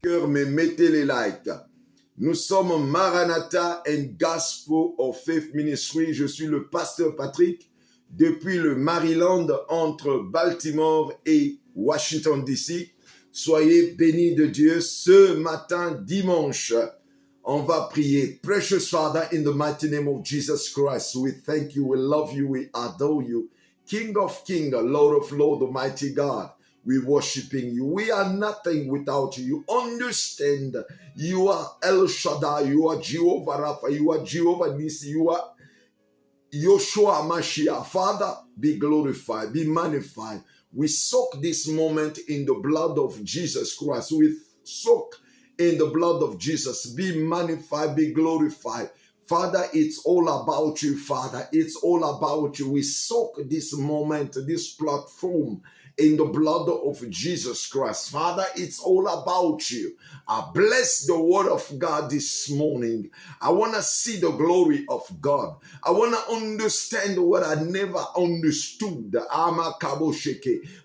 cœur, mais mettez les likes. Nous sommes Maranatha and Gospel of Faith Ministry. Je suis le pasteur Patrick depuis le Maryland entre Baltimore et Washington DC. Soyez bénis de Dieu. Ce matin, dimanche, on va prier. Precious Father, in the mighty name of Jesus Christ, we thank you, we love you, we adore you. King of Kings, Lord of Lords, Almighty God. We worshiping you. We are nothing without you. You understand. You are El Shaddai. You are Jehovah Rapha. You are Jehovah Nissi. You are Yoshua Mashiach. Father, be glorified. Be magnified. We soak this moment in the blood of Jesus Christ. We soak in the blood of Jesus. Be magnified. Be glorified. Father, it's all about you, Father. It's all about you. We soak this moment, this platform, in the blood of Jesus Christ. Father, it's all about you. I bless the word of God this morning. I want to see the glory of God. I want to understand what I never understood.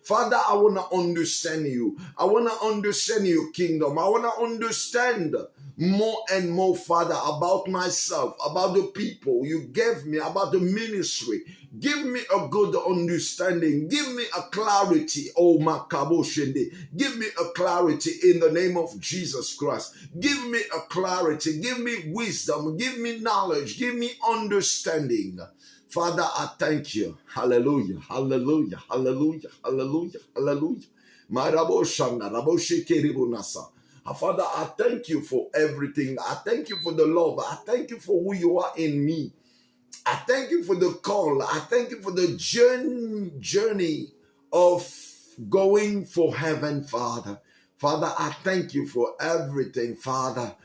Father, I want to understand you. I want to understand your kingdom. I want to understand more and more, Father, about myself, about the people you gave me, about the ministry. Give me a good understanding. Give me a clarity, oh Makaboshende. Give me a clarity in the name of Jesus Christ. Give me a clarity. Give me wisdom. Give me knowledge. Give me understanding. Father, I thank you. Hallelujah, hallelujah, hallelujah, hallelujah, hallelujah. Maraboshanda, Raboshekeribunasa. Father, I thank you for everything. I thank you for the love. I thank you for who you are in me. I thank you for the call. I thank you for the journey of going for heaven, Father. Father, I thank you for everything, Father.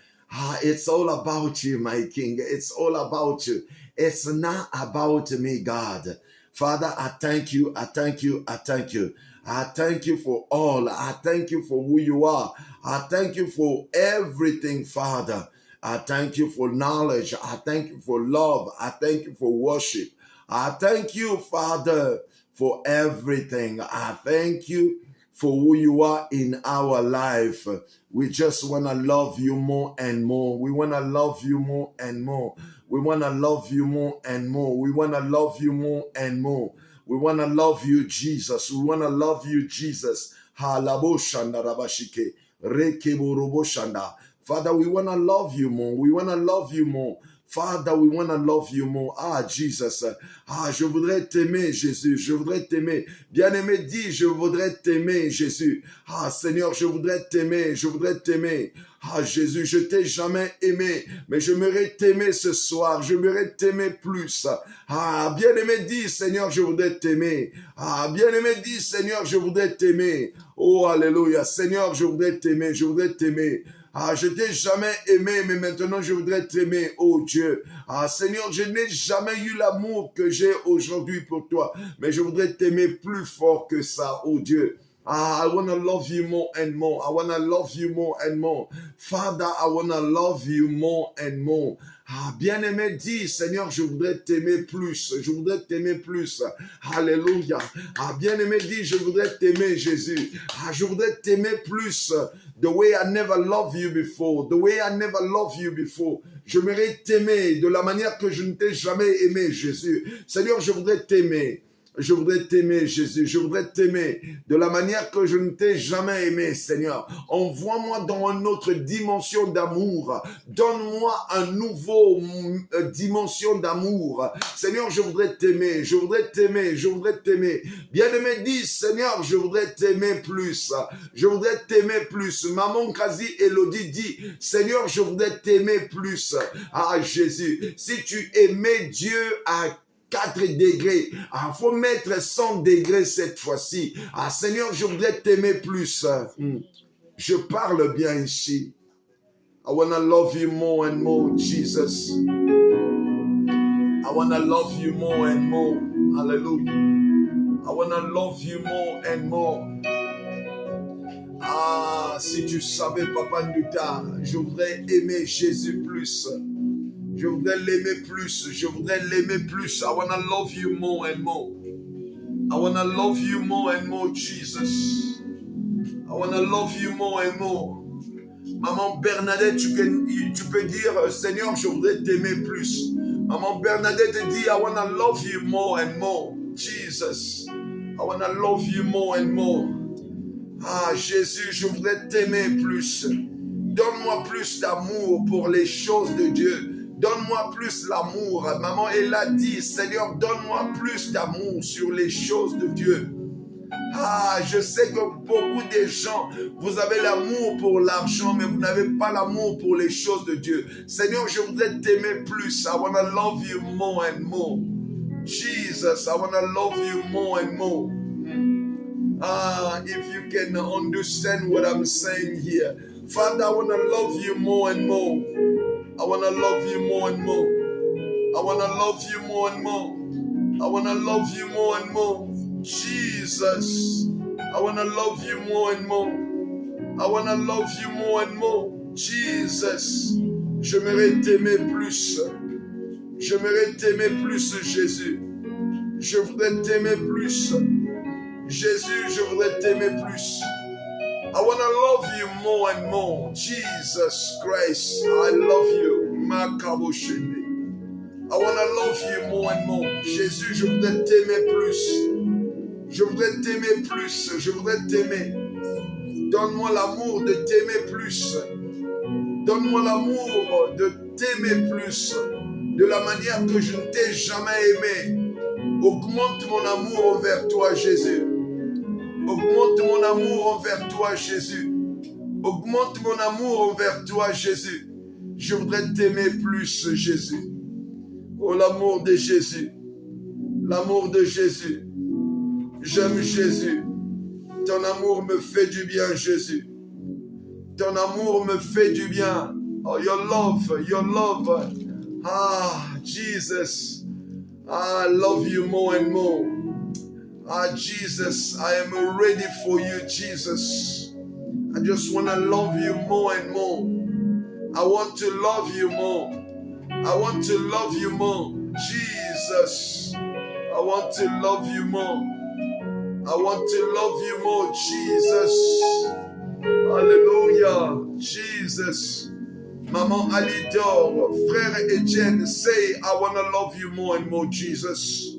It's all about you, my King. It's all about you. It's not about me, God. Father, I thank you. I thank you. I thank you. I thank you for all. I thank you for who you are. I thank you for everything, Father. I thank you for knowledge. I thank you for love. I thank you for worship. I thank you, Father, for everything. I thank you for who you are in our life. We just want to love you more and more. We want to love you more and more. We want to love you more and more. We want to love you more and more. We want to love you, Jesus. We want to love you, Jesus. Halaboshanda rabashike. Rekeboroboshanda. Father, we want to love you more. We want to love you more. Father, we want to love you more. Ah, Jesus. Je voudrais t'aimer, Jésus. Je voudrais t'aimer. Bien-aimé, dis, je voudrais t'aimer, Jésus. Ah, Seigneur, je voudrais t'aimer. Je voudrais t'aimer. Ah, Jésus, je t'ai jamais aimé, mais j'aimerais t'aimer ce soir. J'aimerais t'aimer plus. Ah, bien-aimé, dis, Seigneur, je voudrais t'aimer. Ah, bien-aimé, dis, Seigneur, je voudrais t'aimer. Oh, alléluia. Seigneur, je voudrais t'aimer. Je voudrais t'aimer. Ah, je t'ai jamais aimé, mais maintenant je voudrais t'aimer, oh Dieu. Ah, Seigneur, je n'ai jamais eu l'amour que j'ai aujourd'hui pour toi, mais je voudrais t'aimer plus fort que ça, oh Dieu. I want to love you more and more. I want to love you more and more. Father, I want to love you more and more. Ah, bien-aimé, dis, Seigneur, je voudrais t'aimer plus. Je voudrais t'aimer plus. Alléluia. Ah, bien-aimé, dis, je voudrais t'aimer, Jésus. Ah, je voudrais t'aimer plus. The way I never loved you before. The way I never loved you before. J'aimerais t'aimer de la manière que je ne t'ai jamais aimé, Jésus. Seigneur, je voudrais t'aimer. Je voudrais t'aimer, Jésus. Je voudrais t'aimer de la manière que je ne t'ai jamais aimé, Seigneur. Envoie-moi dans une autre dimension d'amour. Donne-moi une nouvelle dimension d'amour. Seigneur, je voudrais t'aimer. Je voudrais t'aimer. Je voudrais t'aimer. Bien-aimé, dis, Seigneur, je voudrais t'aimer plus. Je voudrais t'aimer plus. Maman Kazi Elodie dit, Seigneur, je voudrais t'aimer plus. Ah, Jésus, si tu aimais Dieu à 4 degrés. Il faut mettre 100 degrés cette fois-ci. Ah, Seigneur, je voudrais t'aimer plus. Je parle bien ici. I want to love you more and more, Jesus. I want to love you more and more. Hallelujah. I want to love you more and more. Ah, si tu savais, Papa Nduta, je voudrais aimer Jésus plus. Je voudrais l'aimer plus. Je voudrais l'aimer plus. I want to love you more and more. I want to love you more and more, Jesus. I want to love you more and more. Maman Bernadette, tu peux dire, Seigneur, je voudrais t'aimer plus. Maman Bernadette dit, I want to love you more and more. Jesus, I want to love you more and more. Ah, Jésus, je voudrais t'aimer plus. Donne-moi plus d'amour pour les choses de Dieu. Donne-moi plus l'amour. Maman, elle a dit, Seigneur, donne-moi plus d'amour sur les choses de Dieu. Ah, je sais que beaucoup de gens, vous avez l'amour pour l'argent, mais vous n'avez pas l'amour pour les choses de Dieu. Seigneur, je voudrais t'aimer plus. I want to love you more and more. Jesus, I want to love you more and more. Ah, if you can understand what I'm saying here. Father, I want to love you more and more. I want to love you more and more. I want to love you more and more. I want to love you more and more. Jesus, I want to love you more and more. I want to love you more and more. Jesus, j'aimerais t'aimer plus. J'aimerais t'aimer plus, Jésus. Je voudrais t'aimer plus. Jésus, je voudrais t'aimer plus. I want to love you more and more. Jesus Christ, I love you. Makaboshende. I want to love you more and more. Jésus, je voudrais t'aimer plus. Je voudrais t'aimer plus. Je voudrais t'aimer. Donne-moi l'amour de t'aimer plus. Donne-moi l'amour de t'aimer plus. De la manière que je ne t'ai jamais aimé. Augmente mon amour envers toi, Jésus. Augmente mon amour envers toi, Jésus. Augmente mon amour envers toi, Jésus. Je voudrais t'aimer plus, Jésus. Oh, l'amour de Jésus. L'amour de Jésus. J'aime Jésus. Ton amour me fait du bien, Jésus. Ton amour me fait du bien. Oh, your love, your love. Ah, Jesus. I love you more and more. Ah, Jesus, I am ready for you, Jesus. I just want to love you more and more. I want to love you more. I want to love you more. Jesus, I want to love you more. I want to love you more, Jesus. Hallelujah, Jesus. Maman Alidor, frère Etienne, say, I want to love you more and more, Jesus.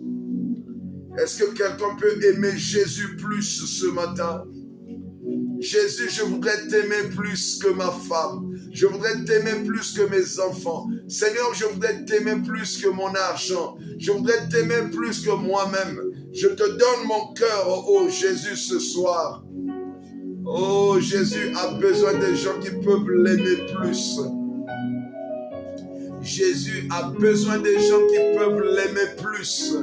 Est-ce que quelqu'un peut aimer Jésus plus ce matin? Jésus, je voudrais t'aimer plus que ma femme. Je voudrais t'aimer plus que mes enfants. Seigneur, je voudrais t'aimer plus que mon argent. Je voudrais t'aimer plus que moi-même. Je te donne mon cœur, oh Jésus, ce soir. Oh, Jésus a besoin des gens qui peuvent l'aimer plus. Jésus a besoin des gens qui peuvent l'aimer plus.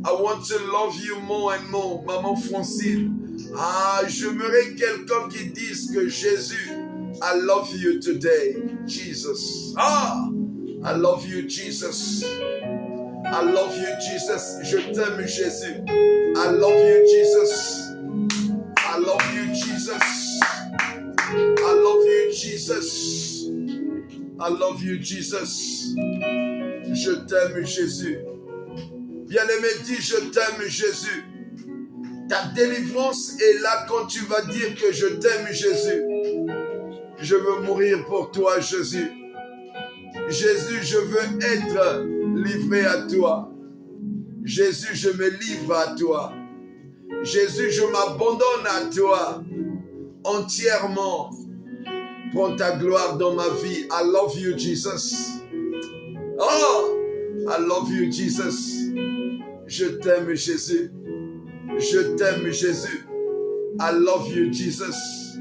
I want to love you more and more, Maman Francine. Ah, j'aimerais quelqu'un qui dise que Jésus, I love you today, Jesus. Ah, I love you, Jesus. I love you, Jesus. Je t'aime, Jésus. I love you, Jesus. I love you, Jesus. I love you, Jesus. I love you, Jesus. Je t'aime, Jésus. Bien-aimé, dis je t'aime, Jésus. Ta délivrance est là quand tu vas dire que je t'aime, Jésus. Je veux mourir pour toi, Jésus. Jésus, je veux être livré à toi. Jésus, je me livre à toi. Jésus, je m'abandonne à toi entièrement. Prends ta gloire dans ma vie. I love you, Jesus. Oh, I love you, Jesus. Je t'aime, Jésus. Je t'aime, Jésus. I love you, Jesus.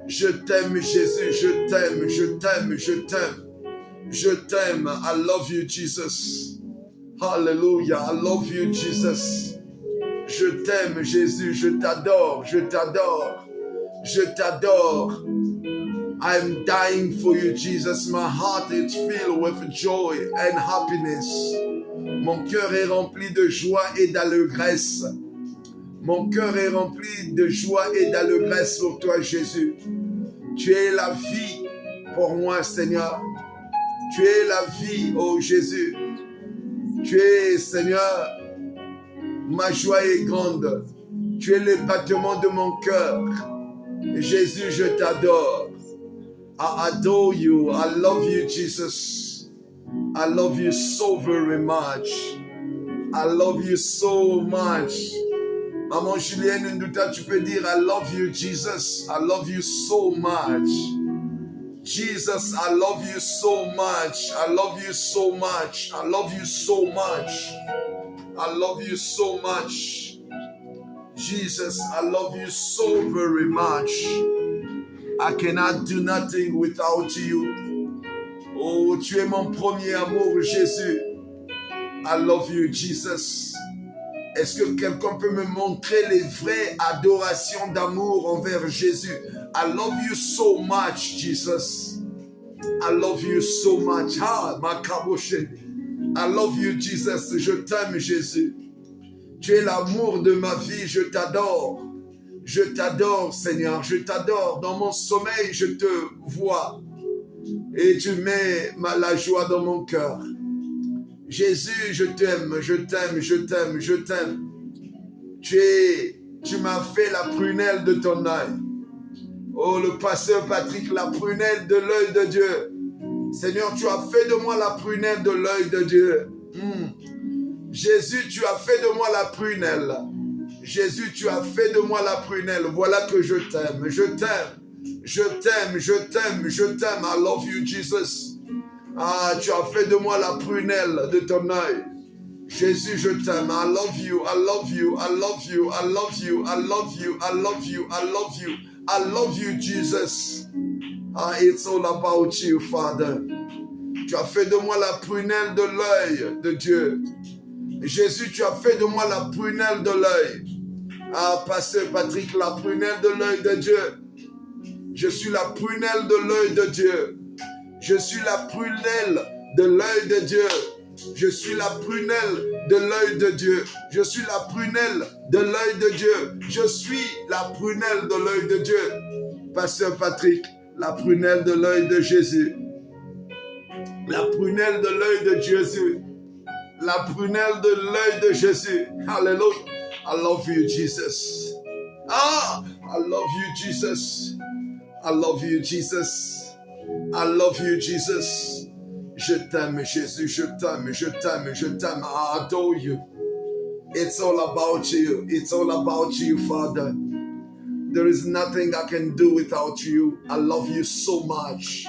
Je t'aime, Jésus. Je t'aime, je t'aime, je t'aime. Je t'aime. I love you, Jesus. Hallelujah. I love you, Jesus. Je t'aime, Jésus. Je t'adore. Je t'adore. Je t'adore. I'm dying for you, Jesus. My heart is filled with joy and happiness. Mon cœur est rempli de joie et d'allégresse. Mon cœur est rempli de joie et d'allégresse pour toi, Jésus. Tu es la vie pour moi, Seigneur. Tu es la vie, oh Jésus. Tu es, Seigneur, ma joie est grande. Tu es le battement de mon cœur. Jésus, je t'adore. I adore you. I love you, Jesus. I love you so very much. I love you so much. Maman Julienne Ndouta, tu peux dire, I love you, Jesus. I love you so much. Jesus, I love you so much. I love you so much. I love you so much. I love you so much. Jesus, I love you so very much. I cannot do nothing without you. Oh, tu es mon premier amour, Jésus. I love you, Jesus. Est-ce que quelqu'un peut me montrer les vraies adorations d'amour envers Jésus? I love you so much, Jesus. I love you so much. Ah, ma caboche. I love you, Jesus. Je t'aime, Jésus. Tu es l'amour de ma vie. Je t'adore. Je t'adore, Seigneur. Je t'adore. Dans mon sommeil, je te vois. Et tu mets la joie dans mon cœur. Jésus, je t'aime, je t'aime, je t'aime, je t'aime. Tu m'as fait la prunelle de ton œil. Oh, le pasteur Patrick, la prunelle de l'œil de Dieu. Seigneur, tu as fait de moi la prunelle de l'œil de Dieu. Jésus, tu as fait de moi la prunelle. Jésus, tu as fait de moi la prunelle. Voilà que je t'aime, je t'aime, je t'aime, je t'aime, je t'aime. I love you, Jesus. Ah, tu as fait de moi la prunelle de ton œil. Jésus, je t'aime. I love you, I love you, I love you, I love you, I love you, I love you, I love you. I love you, Jesus. Ah, it's all about you, Father. Tu as fait de moi la prunelle de l'œil de Dieu. Jésus, tu as fait de moi la prunelle de l'œil. Ah, pasteur Patrick, la prunelle de l'œil de Dieu. Je suis la prunelle de l'œil de Dieu. Je suis la prunelle de l'œil de Dieu. Je suis la prunelle de l'œil de Dieu. Je suis la prunelle de l'œil de Dieu. Je suis la prunelle de l'œil de Dieu. Pasteur Patrick, la prunelle de l'œil de Jésus. La prunelle de l'œil de Jésus. La prunelle de l'œil de Jésus. Hallelujah. I love you, Jesus. Ah, I love you, Jesus. I love you, Jesus. I love you, Jesus. Je t'aime, Jésus. Je t'aime, je t'aime, je t'aime. I adore you. It's all about you. It's all about you, Father. There is nothing I can do without you. I love you so much.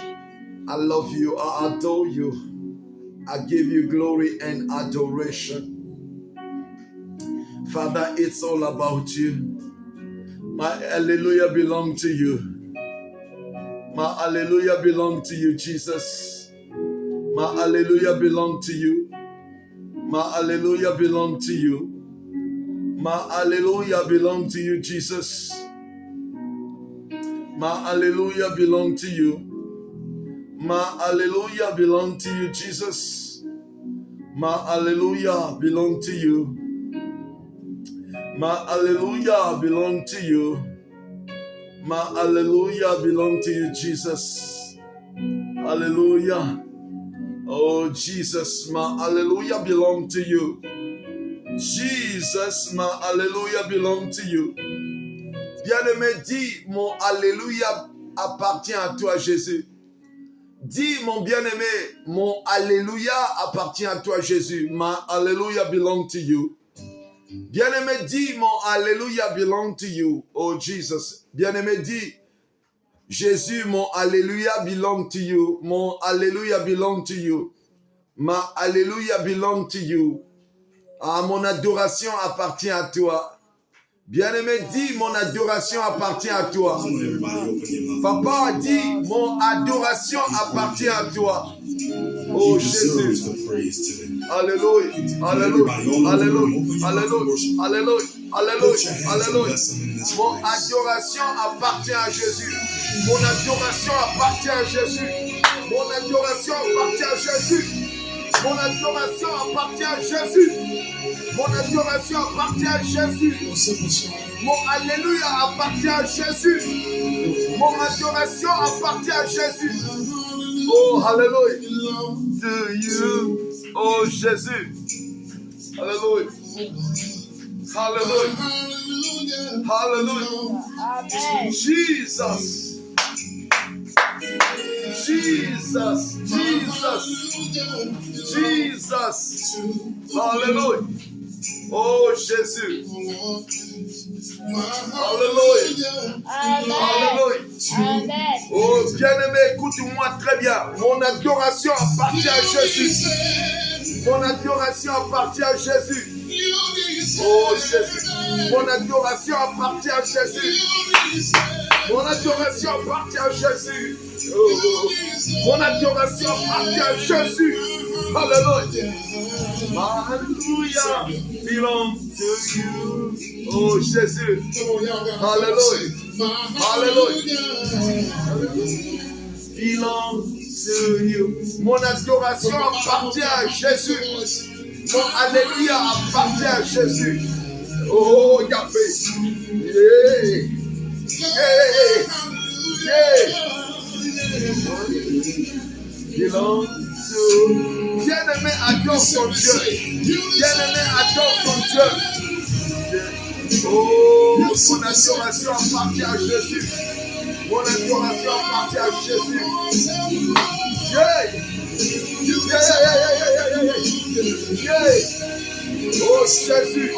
I love you. I adore you. I give you glory and adoration. Father, it's all about you. My hallelujah belongs to you. My hallelujah belongs to you, Jesus. My hallelujah belongs to you. My hallelujah belongs to you. My hallelujah belongs to you, Jesus. My hallelujah belongs to you. My hallelujah belongs to you, Jesus. My hallelujah belongs to you. My hallelujah belongs to you. My hallelujah belongs to you, Jesus. Hallelujah. Oh, Jesus, my hallelujah belongs to you. Jesus, my hallelujah belongs to you. Bien-aimé, dis, mon alléluia appartient à toi, Jésus. Dis, mon bien-aimé, mon alléluia appartient à toi, Jésus. My hallelujah belongs to you. Bien-aimé, dis, mon alléluia belongs to you, oh Jesus. Bien-aimé, dis, Jésus, mon alléluia belongs to you. Mon alléluia belongs to you. My hallelujah belongs to you. Ah, mon adoration appartient à toi. Bien-aimé, dis, mon adoration appartient à toi. Papa dit, mon adoration appartient à toi. Oh Jésus. Alléluia. Alléluia. Alléluia. Alléluia. Alléluia. Alléluia. Alléluia. Mon adoration appartient à Jésus. Mon adoration appartient à Jésus. Mon adoration appartient à Jésus. Mon adoration appartient à Jésus. Mon adoration appartient à Jésus. Mon alléluia appartient à Jésus. Mon adoration appartient à Jésus. Oh, hallelujah. To you, oh Jésus. Hallelujah. Hallelujah. Hallelujah. Amen. Jesus. Jesus, Jesus, Jesus. Hallelujah. Oh Jésus. Hallelujah. Hallelujah. Oh bien-aimé, écoute-moi très bien. Mon adoration appartient à Jésus. Mon adoration appartient à Jésus. Oh Jésus. Mon adoration appartient à Jésus. Mon adoration appartient à Jésus. Oh. Mon adoration appartient à Jésus. Hallelujah. Hallelujah. Belong to you. Oh Jésus. Hallelujah. Hallelujah. Belong to you. Mon adoration appartient à Jésus. Mon alléluia appartient à Jésus. Oh Yahvé. Yeah. Yeah. Yeah. Belong to. Bien-aimé, adore ton Dieu. Bien-aimé, adore ton Dieu. Oh, mon adoration appartient à Jésus. Mon adoration appartient à Jésus. Yeah. Yeah, yeah, yeah, yeah, yeah, yeah. Oh Jésus.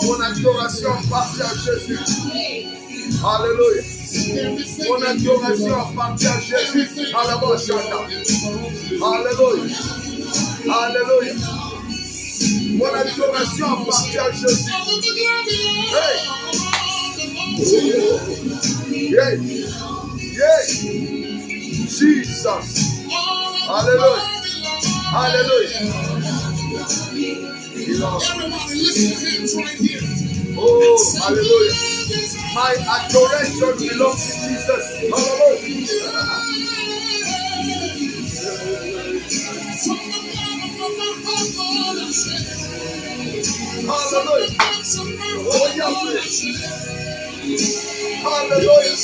Mon adoration appartient à Jésus. Alléluia. Mon adoration appartient à Jésus. Alléluia. Alléluia. Alléluia. Mon adoration appartient à Jésus. Hey. Yeah. Yeah. Jesus. Alléluia. Alléluia. Oh, hallelujah. My adoration belongs to Jesus. Hallelujah. Hallelujah. Oh, Yahweh. Hallelujah.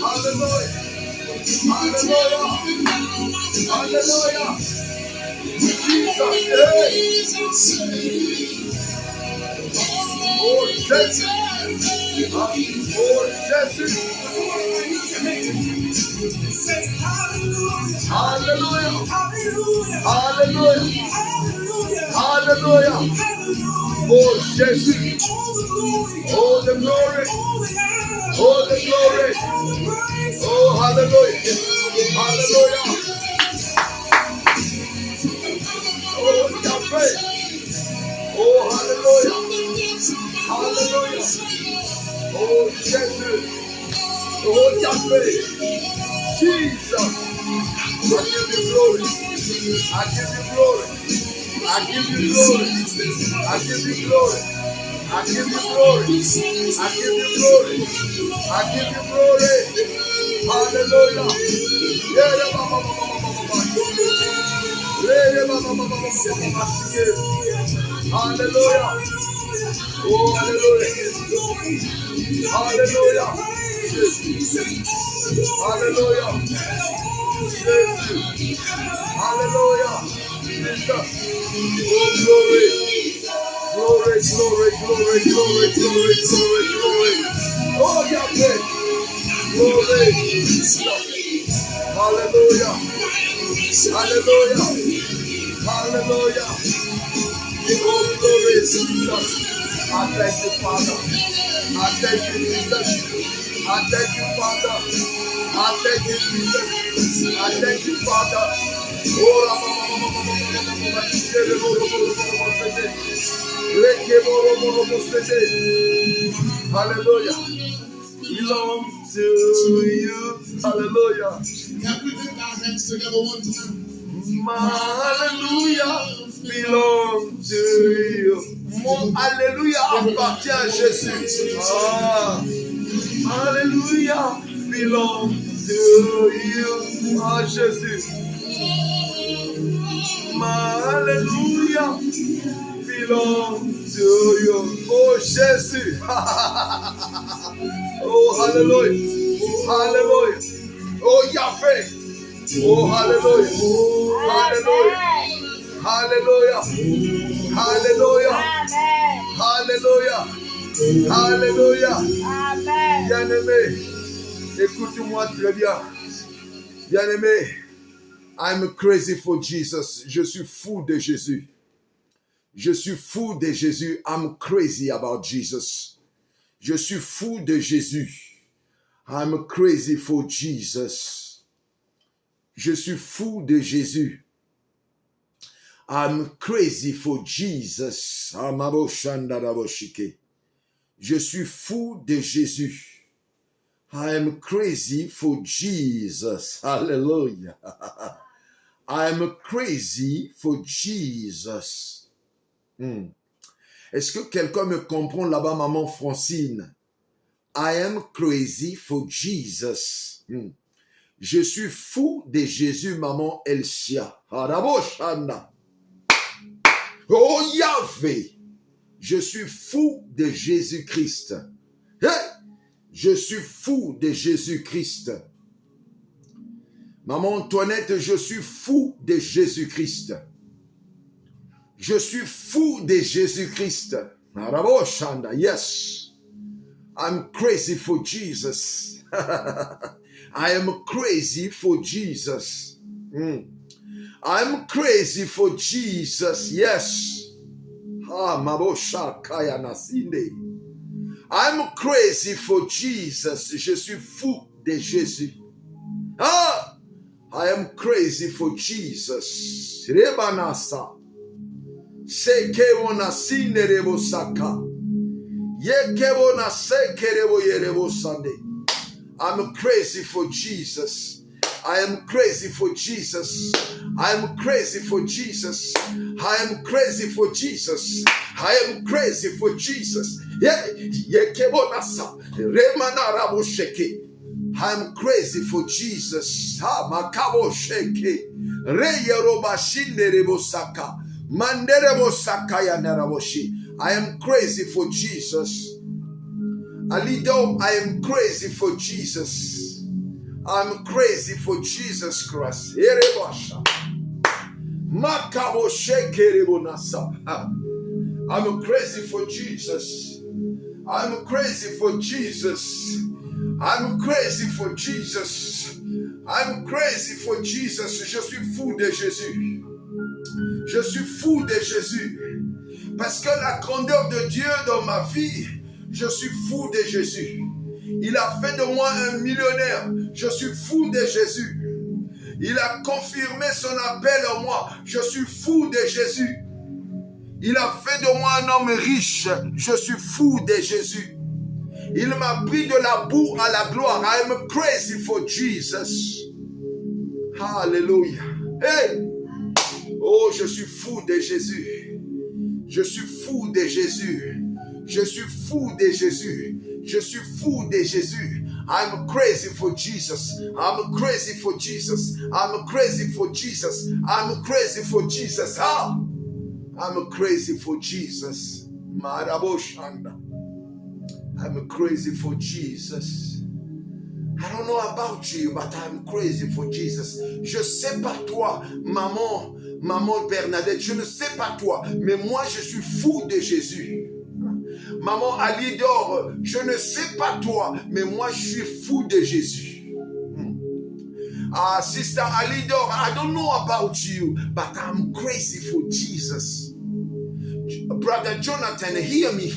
Hallelujah. Hallelujah. Hallelujah. Jesus. Oh, Jesus. Oh, Jesus. Hallelujah. Hallelujah. Hallelujah. Oh, Jesus. Oh, the glory. Oh, the glory. Oh, hallelujah. Hallelujah. Oh, Yahweh. Oh, hallelujah. Hallelujah. Oh, Jesus. Oh, Yahweh. Jesus. I give you glory. I give you glory. I give you glory. I give you glory. I give you glory. I give you glory. I give you glory. Hallelujah. Hallelujah. Oh, hallelujah. Hallelujah. Hallelujah. Hallelujah. Jesus. Oh, glory. Glory, glory, glory, glory, glory, glory, glory. Oh, Yahweh. Glory. Hallelujah. Hallelujah. Hallelujah. Oh, glory, Jesus. I thank you, Father. I thank you, Jesus. I thank you, Father. I thank you, Jesus. I thank you, Father. Oh, hallelujah. Belong to you. Hallelujah. Can we lift our hands together one time? Hallelujah. Belong to you. Mon alléluia appartient à Jésus. Ah. Hallelujah. Belong to you. Ah, Jésus. Hallelujah. Belong to you. Oh, Jésus. Oh, hallelujah. Hallelujah. Oh, Yahweh. Oh, hallelujah. Hallelujah. Hallelujah. Hallelujah. Hallelujah. Hallelujah. Bien-aimé, écoute-moi très bien. Bien-aimé, I'm crazy for Jesus. Je suis fou de Jésus. Je suis fou de Jésus. I'm crazy about Jesus. Je suis fou de Jésus. I'm crazy for Jesus. Je suis fou de Jésus. I'm crazy for Jesus. Je suis fou de Jésus. I'm crazy for Jesus. Hallelujah. I'm crazy for Jesus. Est-ce que quelqu'un me comprend là-bas, maman Francine? I am crazy for Jesus. Je suis fou de Jésus, maman Elsia. Oh Yahvé, je suis fou de Jésus-Christ. Hey! Je suis fou de Jésus-Christ. Maman Antoinette, je suis fou de Jésus-Christ. Je suis fou de Jésus-Christ. Yes. I'm crazy for Jesus. I am crazy for Jesus. I'm crazy for Jesus. Yes. I'm crazy for Jesus. Je suis fou de Jésus. I am crazy for Jesus. Rebanasa. Sekebo na sinderebo saka. Yekebo na sekerebo yerebo sande. I'm crazy for Jesus. I am crazy for Jesus. I am crazy for Jesus. I am crazy for Jesus. I am crazy for Jesus. Yekebo nasa. Remana rabo sheke. I'm crazy for Jesus. Makabo sheke. Reyeroba shinderebo saka. Manderebo saka ya naraboshi. I am crazy for Jesus. Alido, I am crazy for Jesus. I'm crazy for Jesus Christ. Makabo shekerebo nasa. I'm crazy for Jesus. I'm crazy for Jesus. I'm crazy for Jesus. I'm crazy for Jesus. Je suis fou de Jésus. Je suis fou de Jésus. Parce que la grandeur de Dieu dans ma vie, je suis fou de Jésus. Il a fait de moi un millionnaire. Je suis fou de Jésus. Il a confirmé son appel en moi. Je suis fou de Jésus. Il a fait de moi un homme riche. Je suis fou de Jésus. Il m'a pris de la boue à la gloire. I am crazy for Jesus. Hallelujah. Hey! Oh, je suis fou de Jésus. Je suis fou de Jésus. Je suis fou de Jésus. Je suis fou de Jésus. I'm crazy for Jesus. I'm crazy for Jesus. I'm crazy for Jesus. I'm crazy for Jesus. Ah! I'm crazy for Jesus. I'm crazy for Jesus. I don't know about you, but I'm crazy for Jesus. Je sais pas toi, maman Bernadette, je ne sais pas toi, mais moi je suis fou de Jésus. Maman Alidor, je ne sais pas toi, mais moi je suis fou de Jésus. Sister Alidor, I don't know about you, but I'm crazy for Jesus. Brother Jonathan, hear me.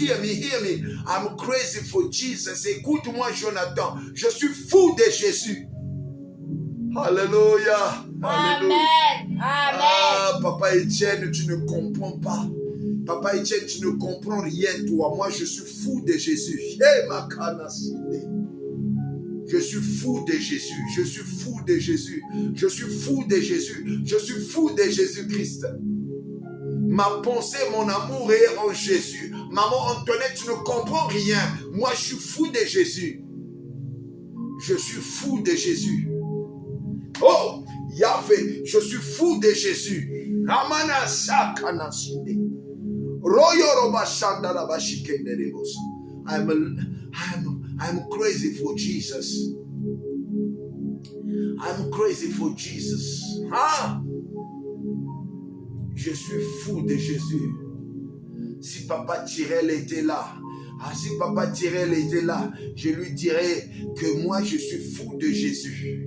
I'm crazy for Jesus. Écoute-moi, Jonathan. Je suis fou de Jésus. Alléluia. Amen. Amen. Papa Etienne, tu ne comprends pas. Papa Etienne, tu ne comprends rien, toi. Moi, je suis fou de Jésus. Je suis fou de Jésus. Je suis fou de Jésus. Je suis fou de Jésus. Je suis fou de Jésus-Christ. Ma pensée, mon amour est en Jésus. Maman Antoinette, tu ne comprends rien. Moi, je suis fou de Jésus. Je suis fou de Jésus. Oh, Yahvé, je suis fou de Jésus. Ramana sakana sinde. Royoroba shandala bashikende rebos. I'm crazy for Jesus. I'm crazy for Jesus. Je suis fou de Jésus. Si Papa Tyrell était là, si Papa Tyrell était là, je lui dirais que moi je suis fou de Jésus.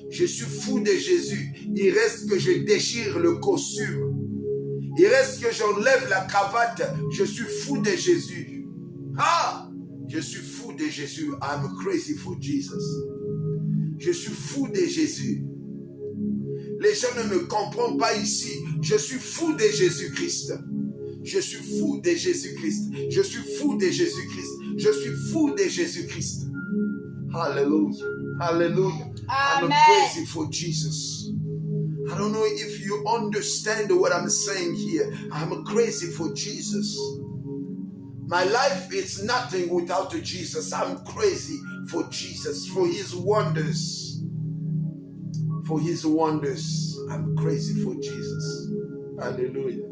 Je suis fou de Jésus. Il reste que je déchire le costume. Il reste que j'enlève la cravate. Je suis fou de Jésus. Ah! Je suis fou de Jésus. I'm crazy for Jesus. Je suis fou de Jésus. Les gens ne me comprennent pas ici. Je suis fou de Jésus-Christ. Je suis fou de Jésus-Christ. Je suis fou de Jésus-Christ. Je suis fou de Jésus-Christ. Hallelujah. Hallelujah. I'm crazy for Jesus. I don't know if you understand what I'm saying here. I'm crazy for Jesus. My life is nothing without Jesus. I'm crazy for Jesus, for His wonders. For His wonders. I'm crazy for Jesus. Hallelujah.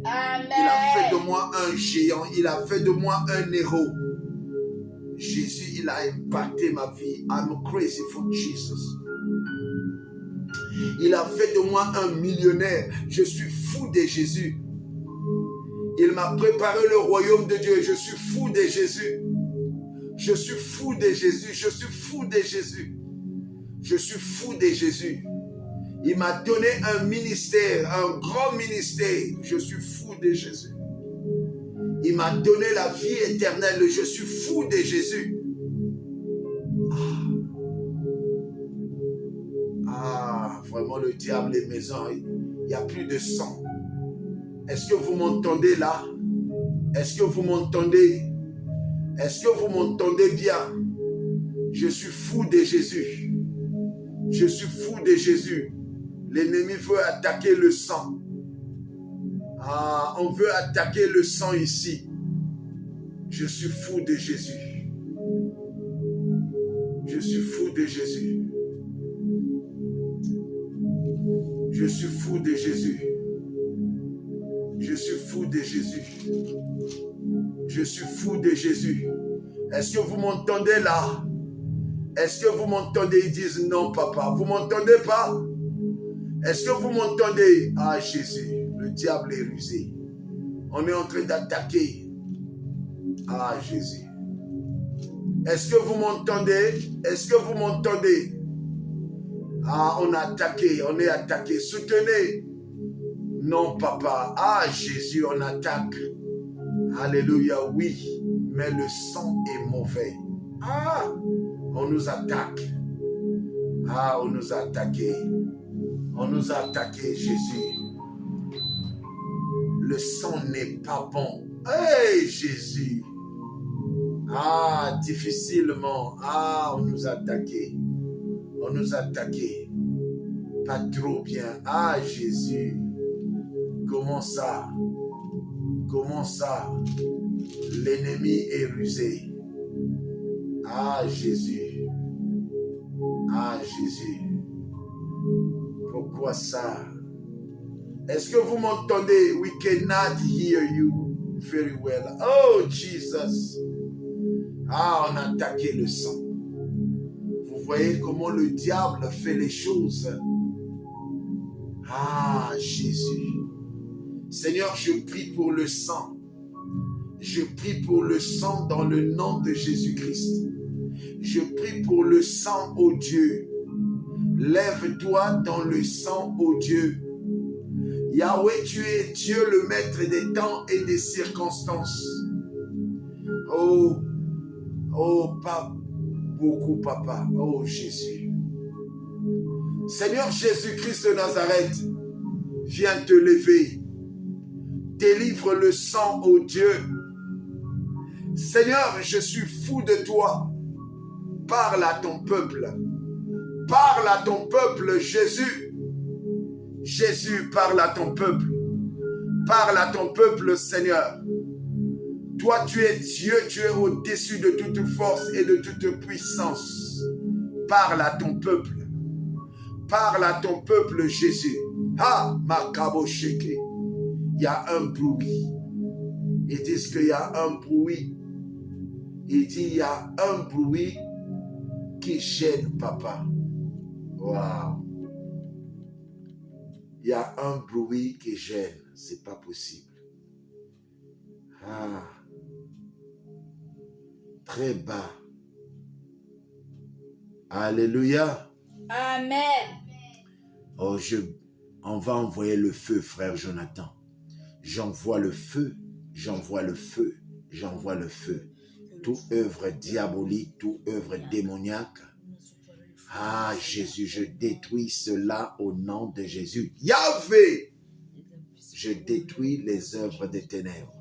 Amen. Il a fait de moi un géant. Il a fait de moi un héros. Jésus, il a impacté ma vie. I'm crazy for Jesus. Il a fait de moi un millionnaire. Je suis fou de Jésus. Il m'a préparé le royaume de Dieu. Je suis fou de Jésus. Je suis fou de Jésus. Je suis fou de Jésus. Je suis fou de Jésus. Il m'a donné un ministère, un grand ministère. Je suis fou de Jésus. Il m'a donné la vie éternelle. Je suis fou de Jésus. Vraiment, le diable est maison. Il n'y a plus de sang. Est-ce que vous m'entendez là? Est-ce que vous m'entendez? Est-ce que vous m'entendez bien? Je suis fou de Jésus. Je suis fou de Jésus. L'ennemi veut attaquer le sang. On veut attaquer le sang ici. Je suis fou de Jésus. Je suis fou de Jésus. Je suis fou de Jésus. Je suis fou de Jésus. Je suis fou de Jésus. Est-ce que vous m'entendez là? Est-ce que vous m'entendez? Ils disent non, papa. Vous m'entendez pas? Est-ce que vous m'entendez? Ah, Jésus, le diable est rusé. On est en train d'attaquer. Ah, Jésus. Est-ce que vous m'entendez? Est-ce que vous m'entendez? Ah, on a attaqué, on est attaqué. Soutenez. Non, papa. Ah, Jésus, on attaque. Alléluia, oui. Mais le sang est mauvais. Ah, on nous attaque. Ah, on nous a attaqué. On nous a attaqué, Jésus. Le sang n'est pas bon. Hey, Jésus. Ah, difficilement. Ah, on nous a attaqué. On nous a attaqué. Pas trop bien. Ah, Jésus. Comment ça? Comment ça? L'ennemi est rusé. Ah, Jésus. Ah, Jésus. Pourquoi ça? Est-ce que vous m'entendez? We cannot hear you very well. Oh, Jesus. Ah, on a attaqué le sang. Vous voyez comment le diable fait les choses. Ah, Jésus. Seigneur, je prie pour le sang. Je prie pour le sang dans le nom de Jésus-Christ. Je prie pour le sang, ô Dieu. Lève-toi dans le sang, ô Dieu. Yahweh, tu es Dieu, le maître des temps et des circonstances. Oh, pas beaucoup, papa. Oh, Jésus. Seigneur Jésus-Christ de Nazareth, viens te lever. Délivre le sang, ô Dieu. Seigneur, je suis fou de toi. Parle à ton peuple. Parle à ton peuple, Jésus. Jésus, parle à ton peuple. Parle à ton peuple, Seigneur. Toi, tu es Dieu, tu es au-dessus de toute force et de toute puissance. Parle à ton peuple. Parle à ton peuple, Jésus. Ah, Makabo Sheke. Il y a un bruit. Ils disent qu'il y a un bruit. Il dit il y a un bruit qui gêne, papa. Waouh. Il y a un bruit qui gêne. C'est pas possible. Ah. Très bas. Alléluia. Amen. Oh, on va envoyer le feu, frère Jonathan. J'envoie le feu, j'envoie le feu, j'envoie le feu. Toute œuvre diabolique, toute œuvre démoniaque. Ah, Jésus, je détruis cela au nom de Jésus. Yahvé, je détruis les œuvres des ténèbres.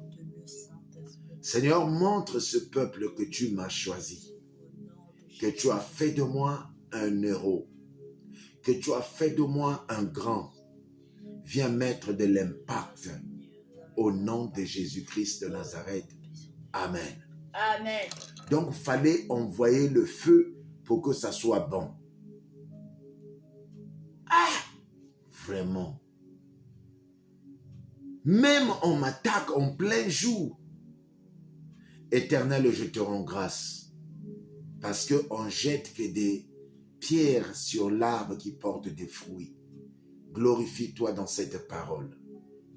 Seigneur, montre ce peuple que tu m'as choisi, que tu as fait de moi un héros, que tu as fait de moi un grand. Viens mettre de l'impact au nom de Jésus-Christ de Nazareth. Amen. Amen. Donc, il fallait envoyer le feu pour que ça soit bon. Ah! Vraiment. Même on m'attaque en plein jour. Éternel, je te rends grâce. Parce qu'on jette que des pierres sur l'arbre qui porte des fruits. Glorifie-toi dans cette parole.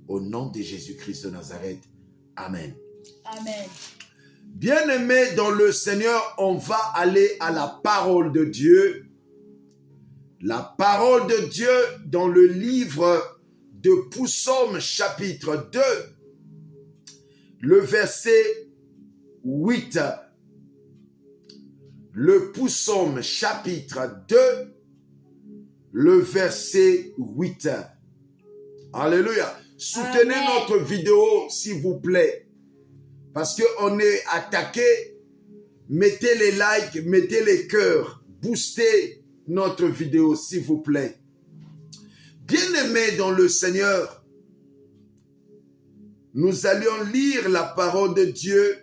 Au nom de Jésus-Christ de Nazareth. Amen. Amen. Bien-aimés dans le Seigneur, on va aller à la parole de Dieu. La parole de Dieu dans le livre de Psaume chapitre 2, le verset 8. Le Psaume chapitre 2, le verset 8. Alléluia. Soutenez Amen. notre vidéo, s'il vous plaît. Parce qu'on est attaqué. Mettez les likes, mettez les cœurs. Boostez notre vidéo, s'il vous plaît. Bien-aimés dans le Seigneur, nous allions lire la parole de Dieu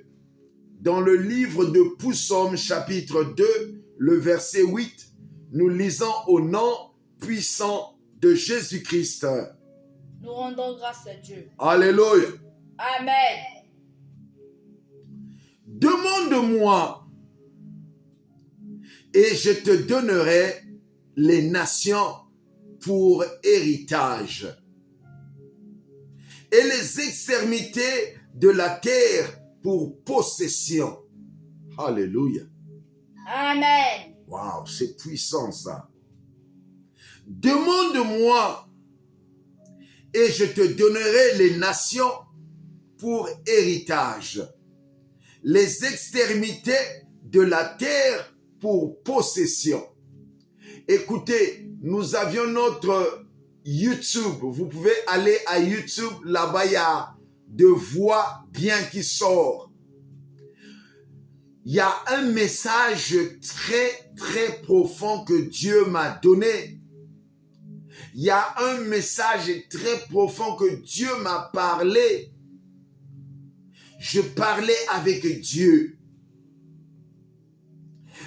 dans le livre de Psaume chapitre 2, le verset 8. Nous lisons au nom puissant de Jésus-Christ. Nous rendons grâce à Dieu. Alléluia. Amen. Demande-moi et je te donnerai les nations pour héritage et les extrémités de la terre pour possession. Alléluia. Amen. Waouh, c'est puissant ça. Demande-moi et je te donnerai les nations pour héritage, les extrémités de la terre pour possession. Écoutez, nous avions notre YouTube. Vous pouvez aller à YouTube, là-bas il y a de voix bien qui sort. Il y a un message très très profond que Dieu m'a donné. Il y a un message très profond que Dieu m'a parlé. Je parlais avec Dieu.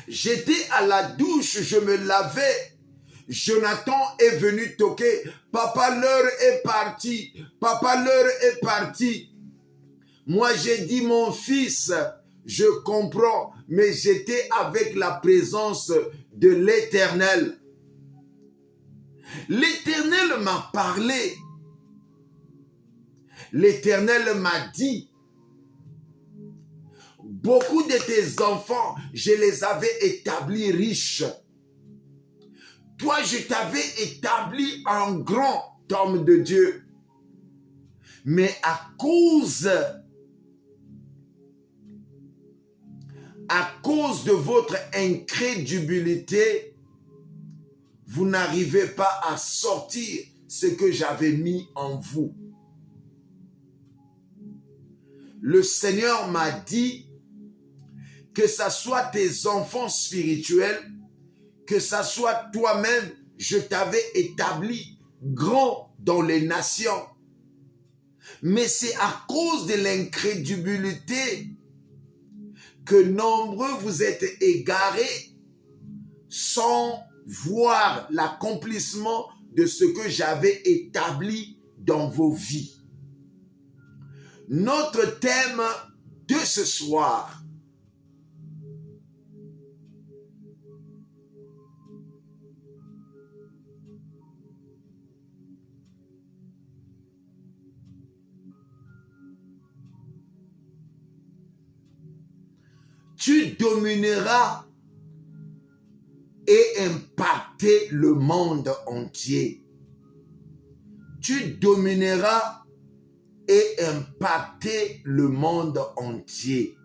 J'étais à la douche, je me lavais. Jonathan est venu toquer. Papa, l'heure est partie. Papa, l'heure est partie. Moi, j'ai dit, mon fils, je comprends, mais j'étais avec la présence de l'Éternel. L'Éternel m'a parlé. L'Éternel m'a dit, beaucoup de tes enfants, je les avais établis riches. Toi, je t'avais établi un grand homme de Dieu. Mais à cause de votre incrédulité, vous n'arrivez pas à sortir ce que j'avais mis en vous. Le Seigneur m'a dit que ça soit tes enfants spirituels, que ça soit toi-même, je t'avais établi grand dans les nations. Mais c'est à cause de l'incrédulité que nombreux vous êtes égarés sans voir l'accomplissement de ce que j'avais établi dans vos vies. Notre thème de ce soir, tu domineras et impactes. impacter le monde entier. Tu domineras et impacter le monde entier.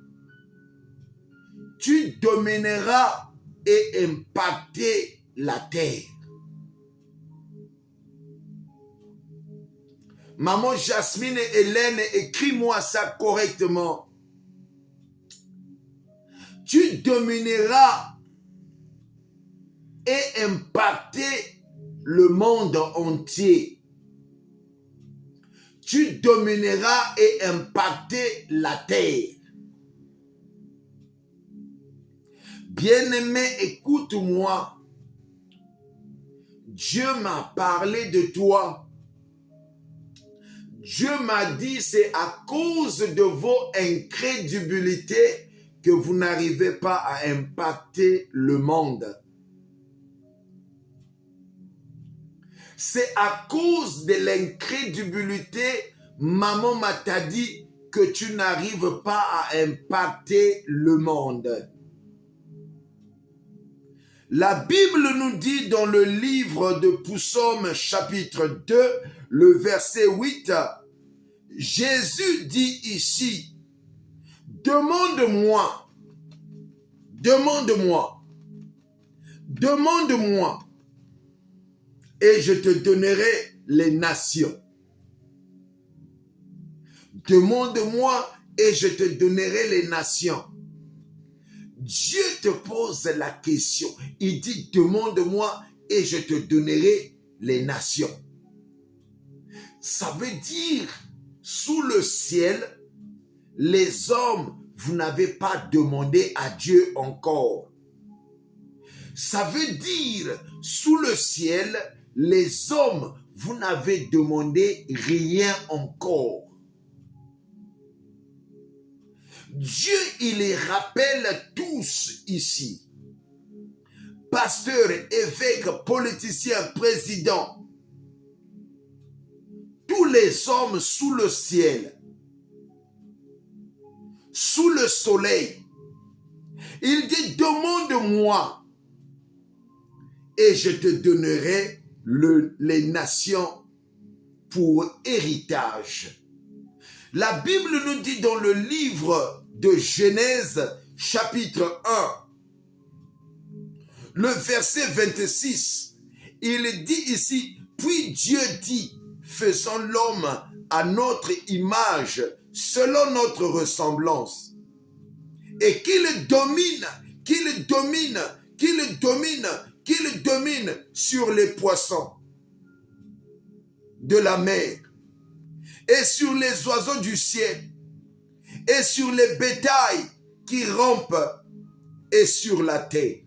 Tu domineras et impacter la terre. Maman Jasmine et Hélène, écris-moi ça correctement. Tu domineras et impacter le monde entier. Tu domineras et impacter la terre. Bien-aimé, écoute-moi. Dieu m'a parlé de toi. Dieu m'a dit, c'est à cause de vos incrédulités que vous n'arrivez pas à impacter le monde. C'est à cause de l'incrédulité, maman m'a dit que tu n'arrives pas à impacter le monde. La Bible nous dit dans le livre de Psaume chapitre 2, le verset 8, Jésus dit ici, demande-moi, et je te donnerai les nations. Demande-moi et je te donnerai les nations. Dieu te pose la question. Il dit, demande-moi et je te donnerai les nations. Ça veut dire, sous le ciel, les hommes, vous n'avez pas demandé à Dieu encore. Ça veut dire, sous le ciel, les hommes, vous n'avez demandé rien encore. Dieu, il les rappelle tous ici. Pasteurs, évêques, politiciens, présidents. Tous les hommes sous le ciel. Sous le soleil. Il dit, demande-moi et je te donnerai les nations pour héritage. La Bible nous dit dans le livre de Genèse, chapitre 1, le verset 26, il dit ici, puis Dieu dit, faisons l'homme à notre image, selon notre ressemblance, et qu'il domine sur les poissons de la mer, et sur les oiseaux du ciel, et sur les bétails qui rampent, et sur la terre.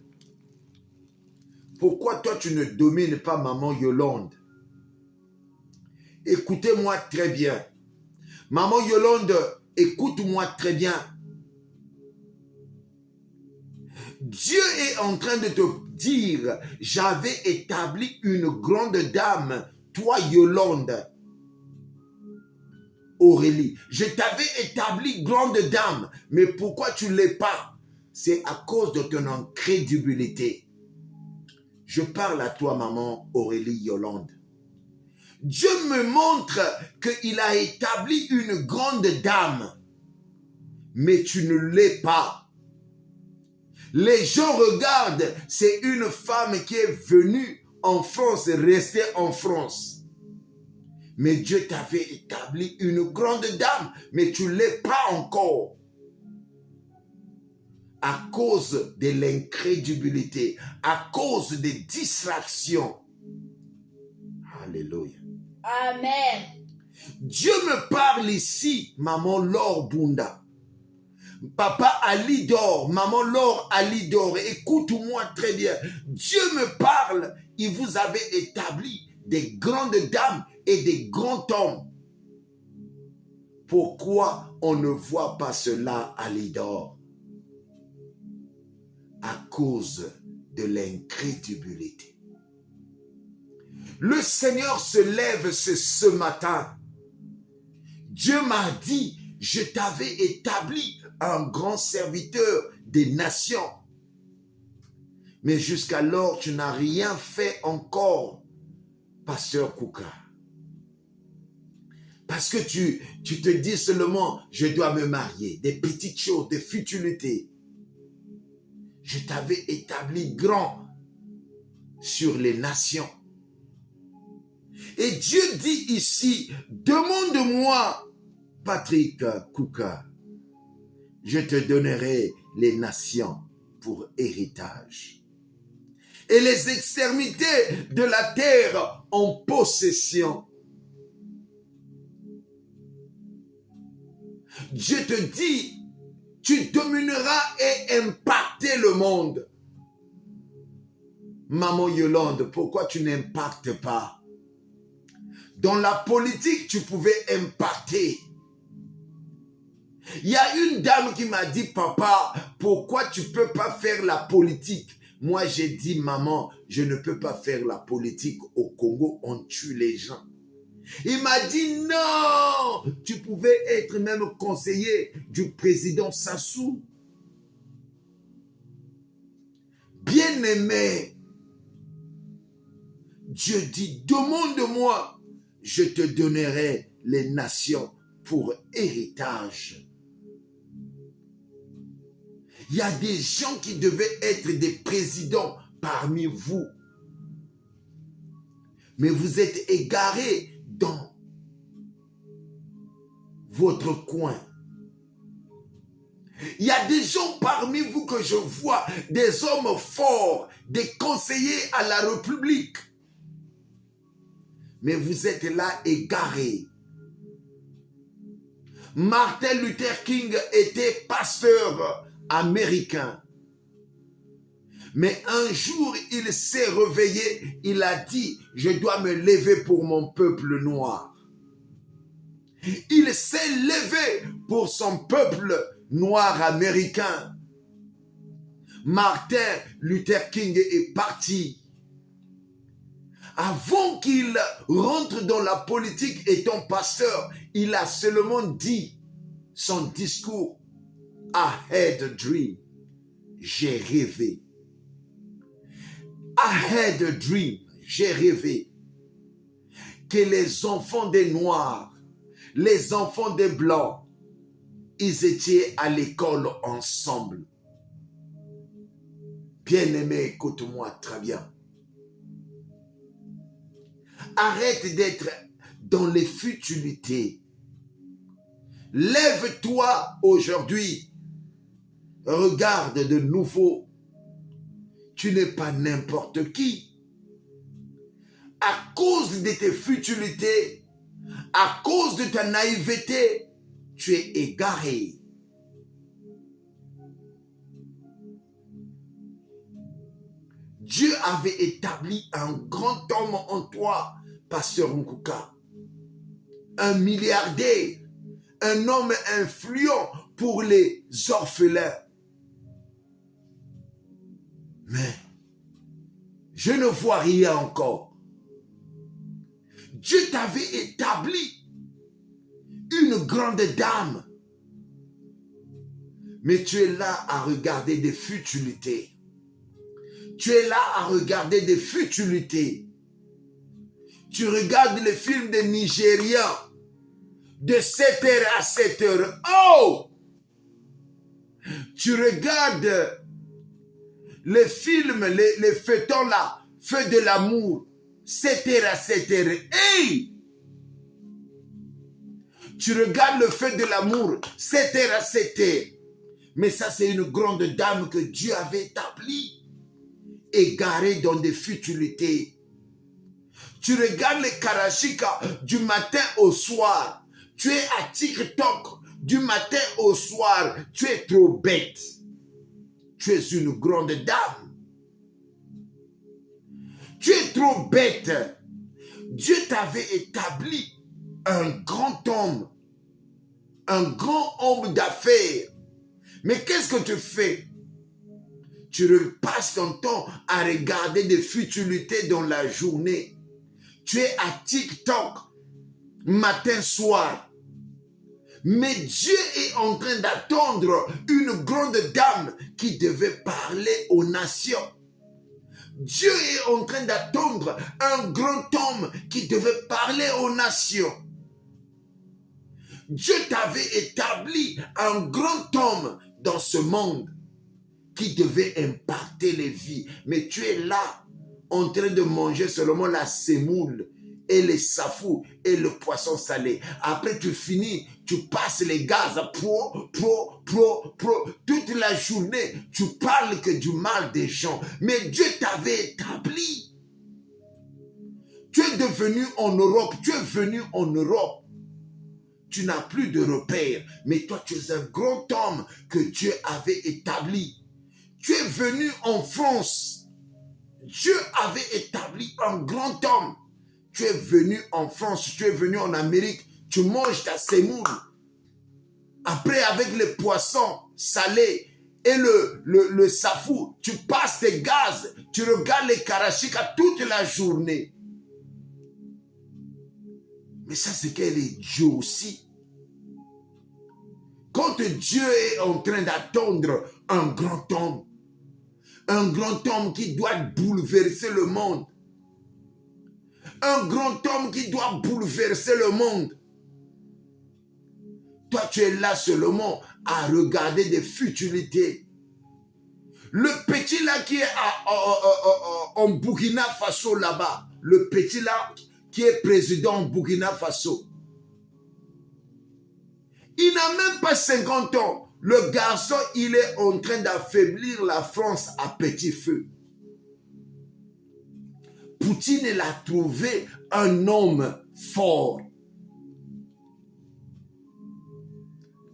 Pourquoi toi tu ne domines pas maman Yolande? Écoutez-moi très bien. Maman Yolande, écoute-moi très bien. Dieu est en train de te dire, j'avais établi une grande dame, toi Yolande, Aurélie, je t'avais établi grande dame, mais pourquoi tu ne l'es pas? C'est à cause de ton incrédulité. Je parle à toi, maman Aurélie Yolande. Dieu me montre qu'il a établi une grande dame, mais tu ne l'es pas. Les gens regardent, c'est une femme qui est venue en France et restée en France. Mais Dieu t'avait établi une grande dame, mais tu ne l'es pas encore. À cause de l'incrédulité, à cause des distractions. Alléluia. Amen. Dieu me parle ici, maman Laure Bunda. Papa Alidor, maman Laure Alidor, écoute-moi très bien. Dieu me parle, il vous avait établi des grandes dames et des grands hommes. Pourquoi on ne voit pas cela, Alidor? À cause de l'incrédulité. Le Seigneur se lève ce matin. Dieu m'a dit, je t'avais établi un grand serviteur des nations. Mais jusqu'alors, tu n'as rien fait encore, pasteur Kouka. Parce que tu te dis seulement, je dois me marier. Des petites choses, des futilités. Je t'avais établi grand sur les nations. Et Dieu dit ici, demande-moi, Patrick Kouka, je te donnerai les nations pour héritage. Et les extrémités de la terre en possession. Dieu te dit, tu domineras et impacter le monde. Maman Yolande, pourquoi tu n'impactes pas? Dans la politique, tu pouvais impacter. Il y a une dame qui m'a dit, papa, pourquoi tu ne peux pas faire la politique? Moi, j'ai dit, maman, je ne peux pas faire la politique. Au Congo, on tue les gens. Il m'a dit, non, tu pouvais être même conseiller du président Sassou. Bien-aimé, Dieu dit, demande-moi, je te donnerai les nations pour héritage. Il y a des gens qui devaient être des présidents parmi vous. Mais vous êtes égarés dans votre coin. Il y a des gens parmi vous que je vois, des hommes forts, des conseillers à la République. Mais vous êtes là égarés. Martin Luther King était pasteur américain. Mais un jour, il s'est réveillé, il a dit, je dois me lever pour mon peuple noir. Il s'est levé pour son peuple noir américain. Martin Luther King est parti. Avant qu'il rentre dans la politique étant pasteur, il a seulement dit son discours. I had a dream. J'ai rêvé. I had a dream. J'ai rêvé que les enfants des Noirs, les enfants des Blancs, ils étaient à l'école ensemble. Bien-aimé, écoute-moi très bien. Arrête d'être dans les futilités. Lève-toi aujourd'hui. Regarde de nouveau. Tu n'es pas n'importe qui. À cause de tes futilités, à cause de ta naïveté, tu es égaré. Dieu avait établi un grand homme en toi, pasteur Nkouka. Un milliardaire, un homme influent pour les orphelins. Mais je ne vois rien encore. Dieu t'avait établi une grande dame. Mais tu es là à regarder des futilités. Tu es là à regarder des futilités. Tu regardes les films des Nigériens de 7h à 7h. Oh! Tu regardes les films, les feuilletons là, Feu de l'amour, 7h à 7h. Hey! Tu regardes le feu de l'amour, 7h à 7h. Mais ça, c'est une grande dame que Dieu avait établie, égarée dans des futilités. Tu regardes les Karachika du matin au soir. Tu es à TikTok du matin au soir. Tu es trop bête. Tu es une grande dame. Tu es trop bête. Dieu t'avait établi un grand homme. Un grand homme d'affaires. Mais qu'est-ce que tu fais? Tu passes ton temps à regarder des futilités dans la journée. Tu es à TikTok, matin, soir. Mais Dieu est en train d'attendre une grande dame qui devait parler aux nations. Dieu est en train d'attendre un grand homme qui devait parler aux nations. Dieu t'avait établi un grand homme dans ce monde qui devait impacter les vies. Mais tu es là, en train de manger seulement la semoule et les safous et le poisson salé. Après, tu finis, tu passes les gaz pro. Toute la journée, tu parles que du mal des gens. Mais Dieu t'avait établi. Tu es devenu en Europe, tu es venu en Europe. Tu n'as plus de repères, mais toi, tu es un grand homme que Dieu avait établi. Tu es venu en France. Dieu avait établi un grand homme. Tu es venu en France, tu es venu en Amérique. Tu manges ta semoule. Après, avec les poissons salés et le safou, tu passes tes gaz. Tu regardes les karachika toute la journée. Mais ça, c'est qu'elle est Dieu aussi. Quand Dieu est en train d'attendre un grand homme qui doit bouleverser le monde, un grand homme qui doit bouleverser le monde, toi, tu es là seulement à regarder des futilités. Le petit là qui est en Burkina Faso là-bas, le petit là qui est président en Burkina Faso, il n'a même pas 50 ans. Le garçon, il est en train d'affaiblir la France à petit feu. Poutine, il a trouvé un homme fort.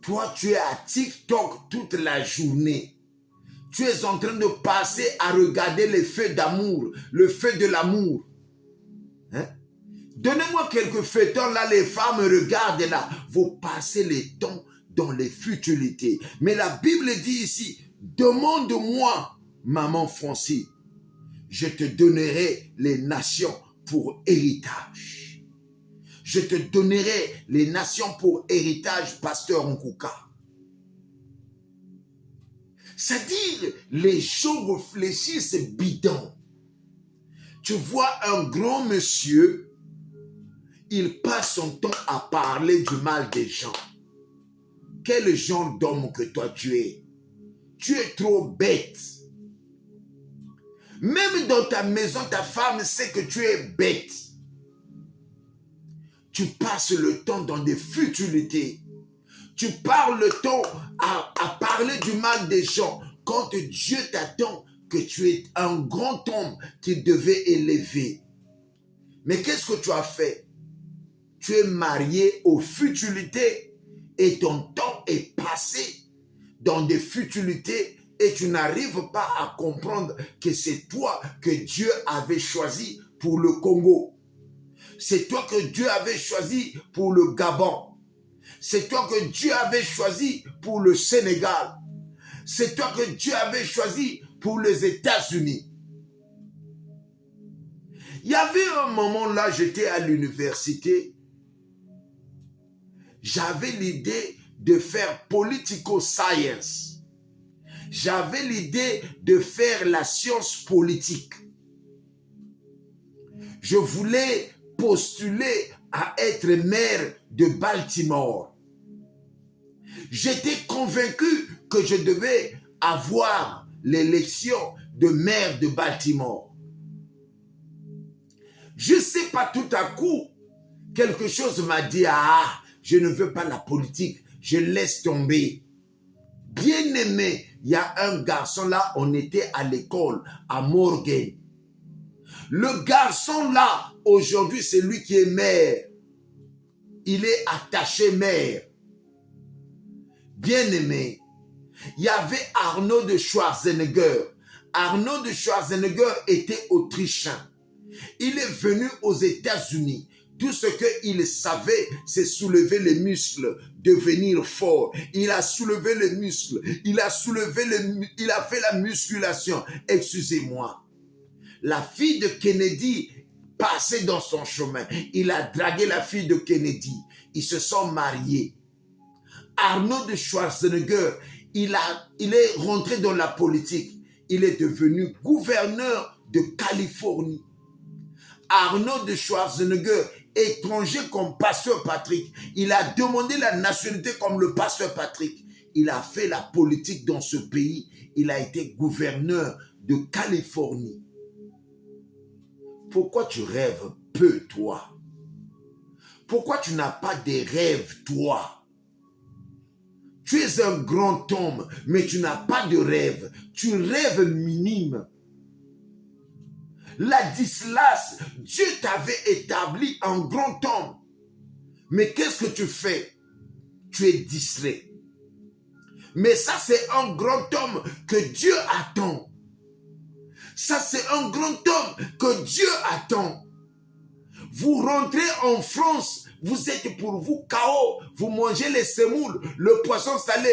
Toi, tu es à TikTok toute la journée. Tu es en train de passer à regarder les feux d'amour, le feu de l'amour. Hein? Donnez-moi quelques feuilletons là, les femmes regardent là. Vous passez les temps dans les futilités. Mais la Bible dit ici, demande-moi, maman Francie, je te donnerai les nations pour héritage. Je te donnerai les nations pour héritage, pasteur Nkouka. C'est-à-dire, les gens réfléchissent bidon. Tu vois un grand monsieur, il passe son temps à parler du mal des gens. Quel genre d'homme que toi tu es? Tu es trop bête. Même dans ta maison, ta femme sait que tu es bête. Tu passes le temps dans des futilités. Tu parles le temps à parler du mal des gens. Quand Dieu t'attend que tu es un grand homme qu'il devait élever. Mais qu'est-ce que tu as fait? Tu es marié aux futilités et ton temps est passé dans des futilités et tu n'arrives pas à comprendre que c'est toi que Dieu avait choisi pour le Congo. C'est toi que Dieu avait choisi pour le Gabon. C'est toi que Dieu avait choisi pour le Sénégal. C'est toi que Dieu avait choisi pour les États-Unis. Il y avait un moment là, j'étais à l'université. J'avais l'idée de faire politico-science. J'avais l'idée de faire la science politique. Je voulais postuler à être maire de Baltimore. J'étais convaincu que je devais avoir l'élection de maire de Baltimore. Je ne sais pas, tout à coup, quelque chose m'a dit, ah, je ne veux pas la politique, je laisse tomber. Bien aimé, il y a un garçon là, on était à l'école, à Morgan. Le garçon là, aujourd'hui, c'est lui qui est maire. Il est attaché maire. Bien aimé, il y avait Arnaud de Schwarzenegger. Arnaud de Schwarzenegger était autrichien. Il est venu aux États-Unis. Tout ce qu'il savait, c'est soulever les muscles, devenir fort. Il a soulevé les muscles. Il a fait la musculation. Excusez-moi. La fille de Kennedy passait dans son chemin. Il a dragué la fille de Kennedy. Ils se sont mariés. Arnaud de Schwarzenegger, il est rentré dans la politique. Il est devenu gouverneur de Californie. Arnold Schwarzenegger, étranger comme pasteur Patrick. Il a demandé la nationalité comme le pasteur Patrick. Il a fait la politique dans ce pays. Il a été gouverneur de Californie. Pourquoi tu rêves peu, toi? Pourquoi tu n'as pas des rêves, toi? Tu es un grand homme, mais tu n'as pas de rêve. Tu rêves minime. Ladislas, Dieu t'avait établi en grand homme. Mais qu'est-ce que tu fais? Tu es distrait. Mais ça, c'est un grand homme que Dieu attend. Ça, c'est un grand homme que Dieu attend. Vous rentrez en France, vous êtes pour vous KO. Vous mangez les semoules, le poisson salé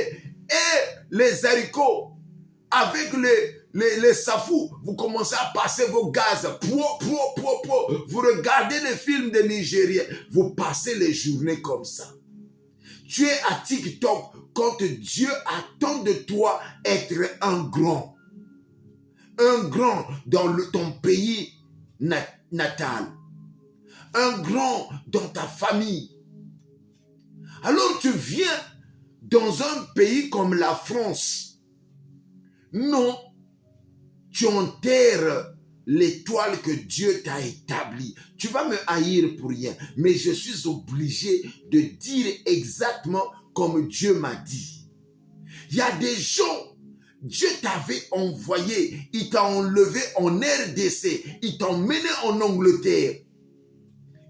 et les haricots. Avec les safous, vous commencez à passer vos gaz. Vous regardez les films des Nigériens. Vous passez les journées comme ça. Tu es à TikTok quand Dieu attend de toi être un grand. Un grand dans ton pays natal. Un grand dans ta famille. Alors tu viens dans un pays comme la France. Non, tu enterres l'étoile que Dieu t'a établie. Tu vas me haïr pour rien, mais je suis obligé de dire exactement comme Dieu m'a dit. Il y a des gens, Dieu t'avait envoyé, il t'a enlevé en RDC, il t'a emmené en Angleterre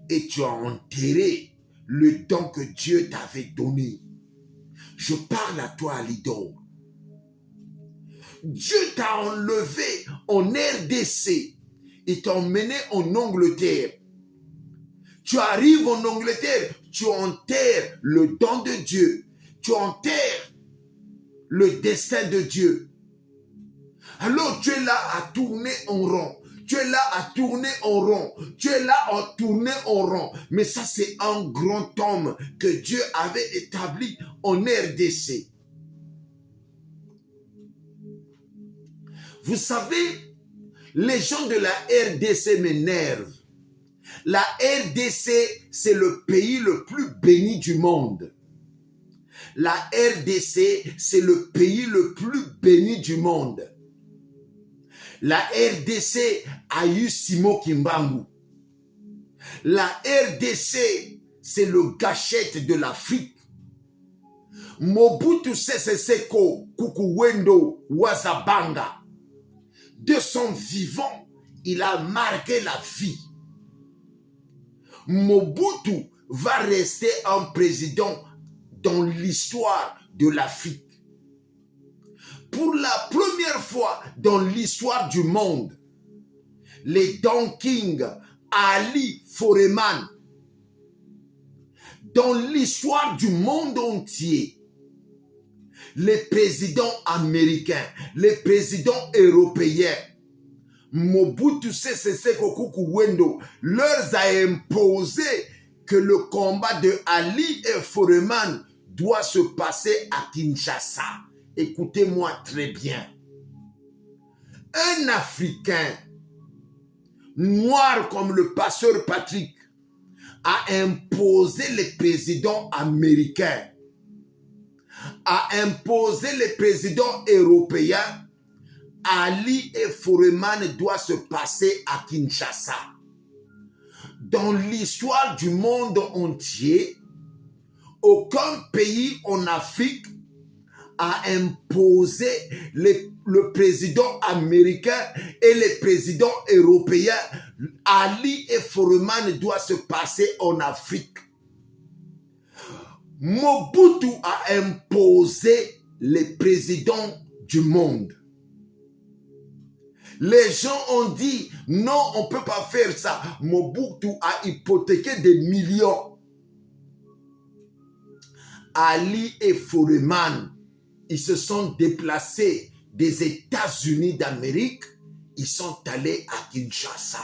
et tu as enterré le don que Dieu t'avait donné. Je parle à toi, Alidor. Dieu t'a enlevé en RDC. Il t'a emmené en Angleterre. Tu arrives en Angleterre, tu enterres le don de Dieu. Tu enterres le destin de Dieu. Alors tu es là à tourner en rond. Tu es là à tourner en rond. Tu es là à tourner en rond. Mais ça, c'est un grand homme que Dieu avait établi en RDC. Vous savez, les gens de la RDC m'énervent. La RDC, c'est le pays le plus béni du monde. La RDC, c'est le pays le plus béni du monde. La RDC a eu Simon Kimbangu. La RDC, c'est le gâchette de l'Afrique. Mobutu Sese Seko Kukuwendo Wazabanga. De son vivant, il a marqué la vie. Mobutu va rester un président dans l'histoire de l'Afrique. Pour la première fois dans l'histoire du monde, les Don King, Ali Foreman, dans l'histoire du monde entier, les présidents américains, les présidents européens, Mobutu Sese Seko Kukuwendo leur a imposé que le combat de Ali et Foreman doit se passer à Kinshasa. Écoutez-moi très bien. Un Africain noir comme le pasteur Patrick a imposé les présidents américains, a imposé les présidents européens. Ali et Foreman doivent se passer à Kinshasa. Dans l'histoire du monde entier, aucun pays en Afrique a imposé le président américain et les présidents européens. Ali et Foreman doivent se passer en Afrique. Mobutu a imposé les présidents du monde. Les gens ont dit, non, on ne peut pas faire ça. Mobutu a hypothéqué des millions. Ali et Foreman, ils se sont déplacés des États-Unis d'Amérique. Ils sont allés à Kinshasa.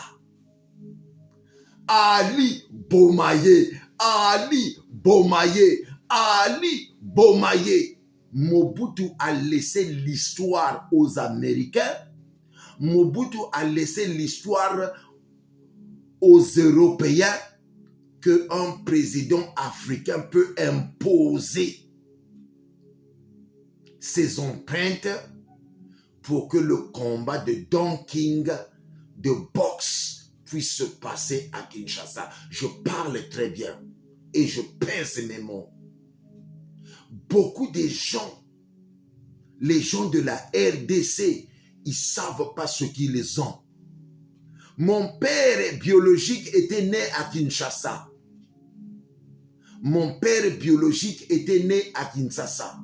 Ali Bomaye, Ali Bomaye, Ali Bomaye. Mobutu a laissé l'histoire aux Américains. Mobutu a laissé l'histoire aux Européens qu'un président africain peut imposer ses empreintes pour que le combat de Don King de boxe puisse se passer à Kinshasa. Je parle très bien et je pèse mes mots. Beaucoup de gens, les gens de la RDC, ils ne savent pas ce qu'ils ont. Mon père biologique était né à Kinshasa. Mon père biologique était né à Kinshasa.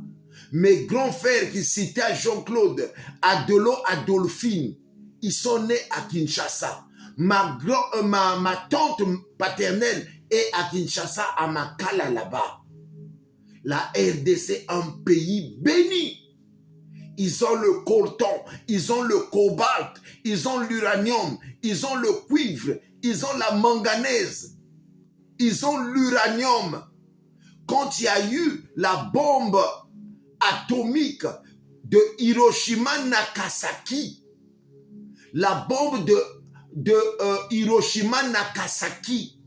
Mes grands frères qui citaient Jean-Claude, Adolo, Adolphine, ils sont nés à Kinshasa. Ma tante paternelle est à Kinshasa, à Makala là-bas. La RDC, un pays béni. Ils ont le coltan, ils ont le cobalt, ils ont l'uranium, ils ont le cuivre, ils ont la manganèse, ils ont l'uranium. Quand il y a eu la bombe atomique de Hiroshima-Nagasaki, la bombe de Hiroshima-Nagasaki,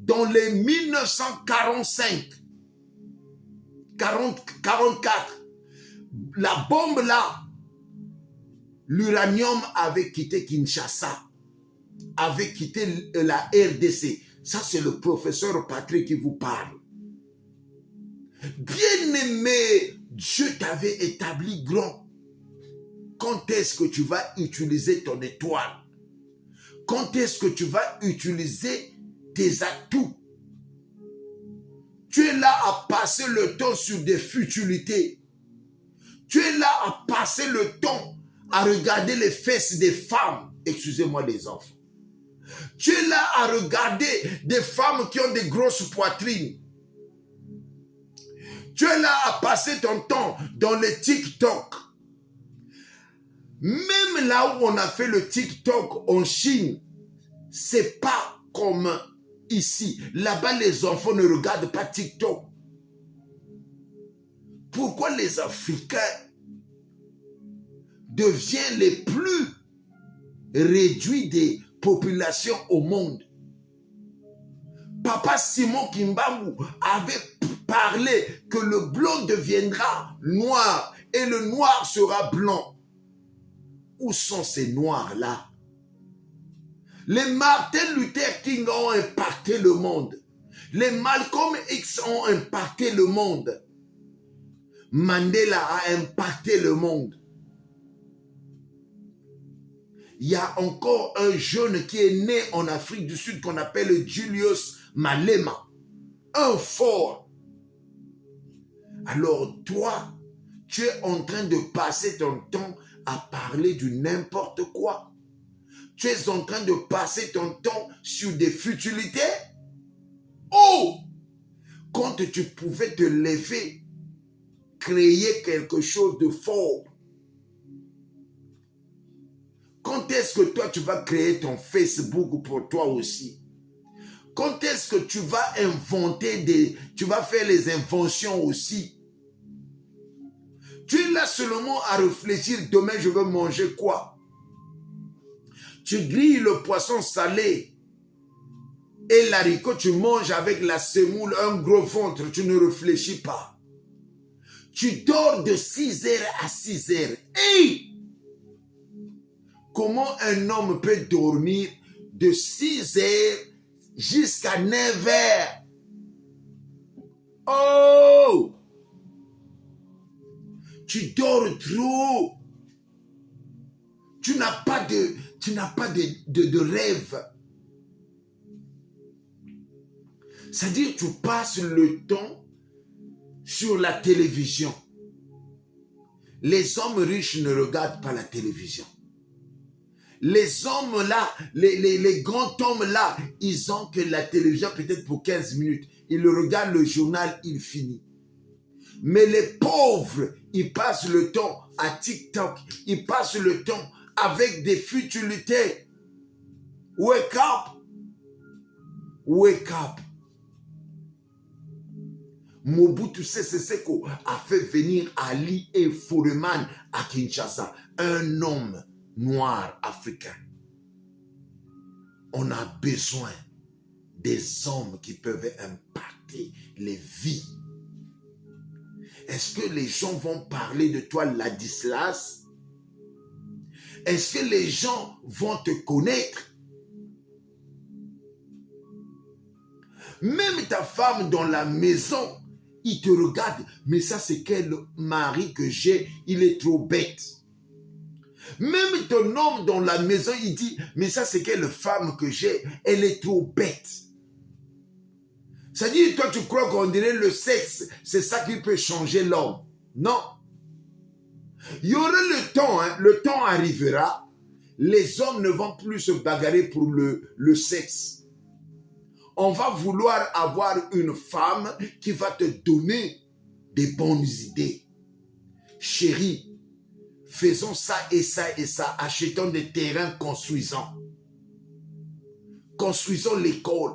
dans les 1945, 44, la bombe là, l'uranium avait quitté Kinshasa, avait quitté la RDC. Ça, c'est le professeur Patrick qui vous parle. Bien-aimé, Dieu t'avait établi grand. Quand est-ce que tu vas utiliser ton étoile? Quand est-ce que tu vas utiliser tes atouts? Tu es là à passer le temps sur des futilités. Tu es là à passer le temps à regarder les fesses des femmes. Excusez-moi les enfants. Tu es là à regarder des femmes qui ont des grosses poitrines. Tu es là à passer ton temps dans les TikTok. Même là où on a fait le TikTok en Chine, c'est pas comme ici. Là-bas, les enfants ne regardent pas TikTok. Pourquoi les Africains deviennent les plus réduits des populations au monde? Papa Simon Kimbangu avait parlé que le blanc deviendra noir et le noir sera blanc. Où sont ces noirs-là? Les Martin Luther King ont impacté le monde. Les Malcolm X ont impacté le monde. Mandela a impacté le monde. Il y a encore un jeune qui est né en Afrique du Sud qu'on appelle Julius Malema. Un fort. Alors toi, tu es en train de passer ton temps à parler du n'importe quoi. Tu es en train de passer ton temps sur des futilités. Oh! Quand tu pouvais te lever, créer quelque chose de fort. Quand est-ce que toi, tu vas créer ton Facebook pour toi aussi? Quand est-ce que tu vas inventer tu vas faire les inventions aussi? Tu es là seulement à réfléchir, demain je veux manger quoi? Tu grilles le poisson salé et l'haricot, tu manges avec la semoule, un gros ventre, tu ne réfléchis pas. Tu dors de 6h à 6h. Hey! Comment un homme peut dormir de 6h jusqu'à 9h? Oh! Tu dors trop. Tu n'as pas de rêve. C'est-à-dire tu passes le temps sur la télévision. Les hommes riches ne regardent pas la télévision. Les hommes là, les grands hommes là, ils ont que la télévision peut-être pour 15 minutes. Ils regardent le journal, il finit. Mais les pauvres, ils passent le temps à TikTok. Ils passent le temps avec des futilités. Wake up. Wake up. Mobutu Sese Seko a fait venir Ali et Foreman à Kinshasa, un homme noir africain. On a besoin des hommes qui peuvent impacter les vies. Est-ce que les gens vont parler de toi, Ladislas? Est-ce que les gens vont te connaître? Même ta femme dans la maison, il te regarde, mais ça c'est quel mari que j'ai, il est trop bête. Même ton homme dans la maison, il dit, mais ça c'est quelle femme que j'ai, elle est trop bête. C'est-à-dire, toi tu crois qu'on dirait le sexe, c'est ça qui peut changer l'homme. Non. Il y aura le temps, hein, le temps arrivera, les hommes ne vont plus se bagarrer pour le sexe. On va vouloir avoir une femme qui va te donner des bonnes idées. Chérie, faisons ça et ça et ça, achetons des terrains, construisons. Construisons l'école.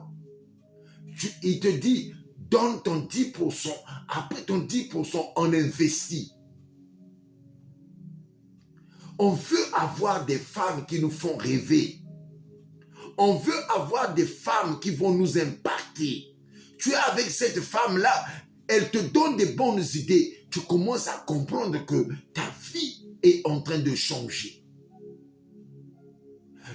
Il te dit, donne ton 10%, après ton 10%, on investit. On veut avoir des femmes qui nous font rêver. On veut avoir des femmes qui vont nous impacter. Tu es avec cette femme-là, elle te donne des bonnes idées. Tu commences à comprendre que ta vie est en train de changer.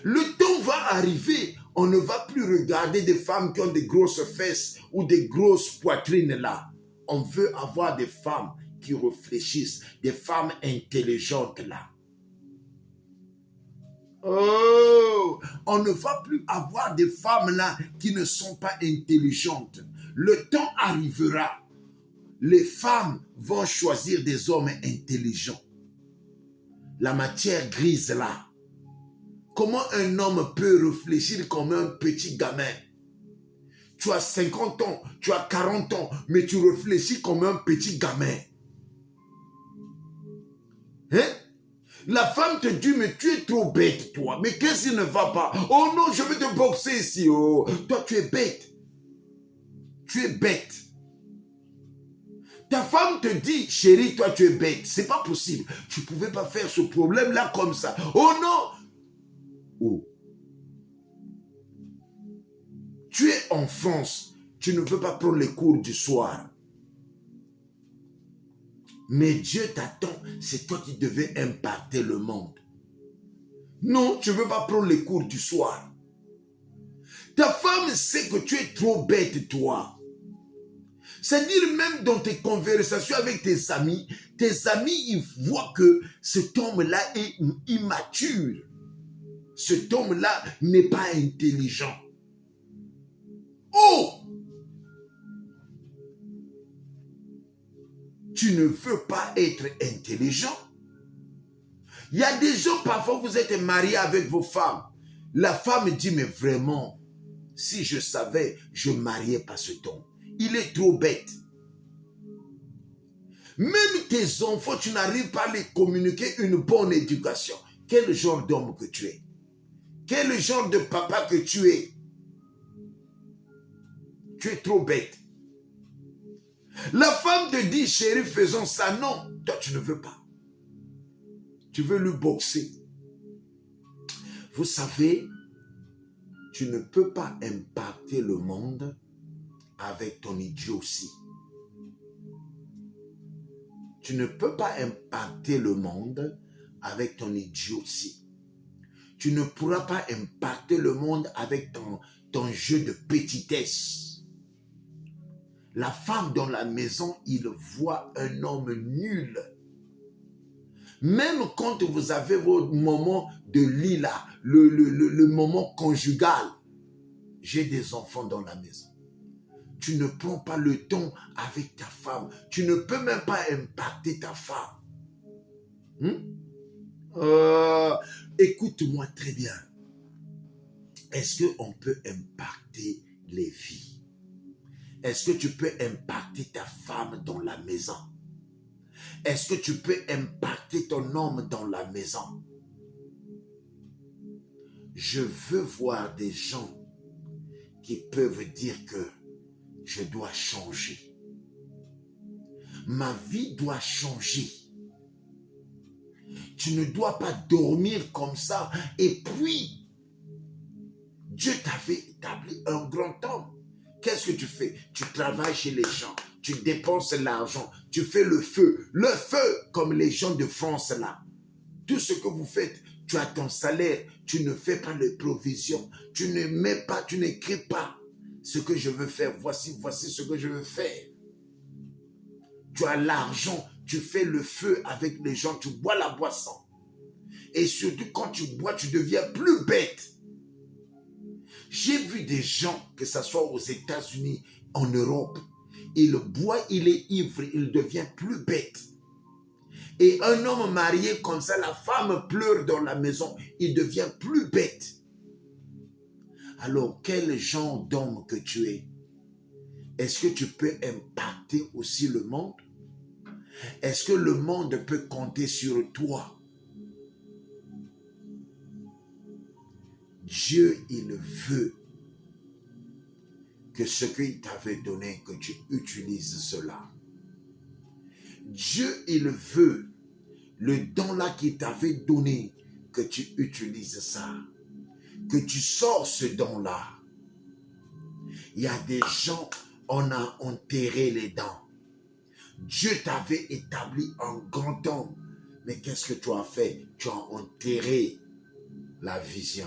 Le temps va arriver, on ne va plus regarder des femmes qui ont des grosses fesses ou des grosses poitrines là. On veut avoir des femmes qui réfléchissent, des femmes intelligentes là. Oh, on ne va plus avoir des femmes là qui ne sont pas intelligentes. Le temps arrivera. Les femmes vont choisir des hommes intelligents. La matière grise là. Comment un homme peut réfléchir comme un petit gamin? Tu as 50 ans, tu as 40 ans, mais tu réfléchis comme un petit gamin. Hein? La femme te dit, mais tu es trop bête, toi. Mais qu'est-ce qui ne va pas? Oh non, je vais te boxer ici. Oh. Toi, tu es bête. Tu es bête. Ta femme te dit, chérie, toi, tu es bête. C'est pas possible. Tu ne pouvais pas faire ce problème-là comme ça. Oh non. Oh. Tu es en France. Tu ne veux pas prendre les cours du soir. Mais Dieu t'attend, c'est toi qui devais impacter le monde. Non, tu ne veux pas prendre les cours du soir. Ta femme sait que tu es trop bête, toi. C'est-à-dire même dans tes conversations avec tes amis, ils voient que cet homme-là est immature. Cet homme-là n'est pas intelligent. Oh! Tu ne veux pas être intelligent. Il y a des gens, parfois vous êtes mariés avec vos femmes. La femme dit, mais vraiment, si je savais, je ne mariais pas cet homme. Il est trop bête. Même tes enfants, tu n'arrives pas à les communiquer une bonne éducation. Quel genre d'homme que tu es? Quel genre de papa que tu es? Tu es trop bête. La femme te dit, chérie, faisons ça. Non, toi, tu ne veux pas. Tu veux lui boxer. Vous savez, tu ne peux pas impacter le monde avec ton idiotie. Tu ne peux pas impacter le monde avec ton idiotie. Tu ne pourras pas impacter le monde avec ton jeu de petitesse. La femme dans la maison, il voit un homme nul. Même quand vous avez vos moments de lit là, le moment conjugal, j'ai des enfants dans la maison. Tu ne prends pas le temps avec ta femme. Tu ne peux même pas impacter ta femme. Écoute-moi très bien. Est-ce qu'on peut impacter les vies? Est-ce que tu peux impacter ta femme dans la maison? Est-ce que tu peux impacter ton homme dans la maison? Je veux voir des gens qui peuvent dire que je dois changer. Ma vie doit changer. Tu ne dois pas dormir comme ça. Et puis, Dieu t'avait établi un grand homme. Qu'est-ce que tu fais? Tu travailles chez les gens. Tu dépenses l'argent. Tu fais le feu. Le feu, comme les gens de France là. Tout ce que vous faites, tu as ton salaire. Tu ne fais pas les provisions. Tu ne mets pas, tu n'écris pas ce que je veux faire. Voici ce que je veux faire. Tu as l'argent. Tu fais le feu avec les gens. Tu bois la boisson. Et surtout, quand tu bois, tu deviens plus bête. J'ai vu des gens, que ce soit aux États-Unis, en Europe, il boit, il est ivre, il devient plus bête. Et un homme marié comme ça, la femme pleure dans la maison, il devient plus bête. Alors, quel genre d'homme que tu es? Est-ce que tu peux impacter aussi le monde? Est-ce que le monde peut compter sur toi? Dieu, il veut que ce qu'il t'avait donné, que tu utilises cela. Dieu, il veut le don-là qu'il t'avait donné, que tu utilises ça. Que tu sors ce don-là. Il y a des gens, on a enterré les dents. Dieu t'avait établi un grand homme. Mais qu'est-ce que tu as fait? Tu as enterré la vision.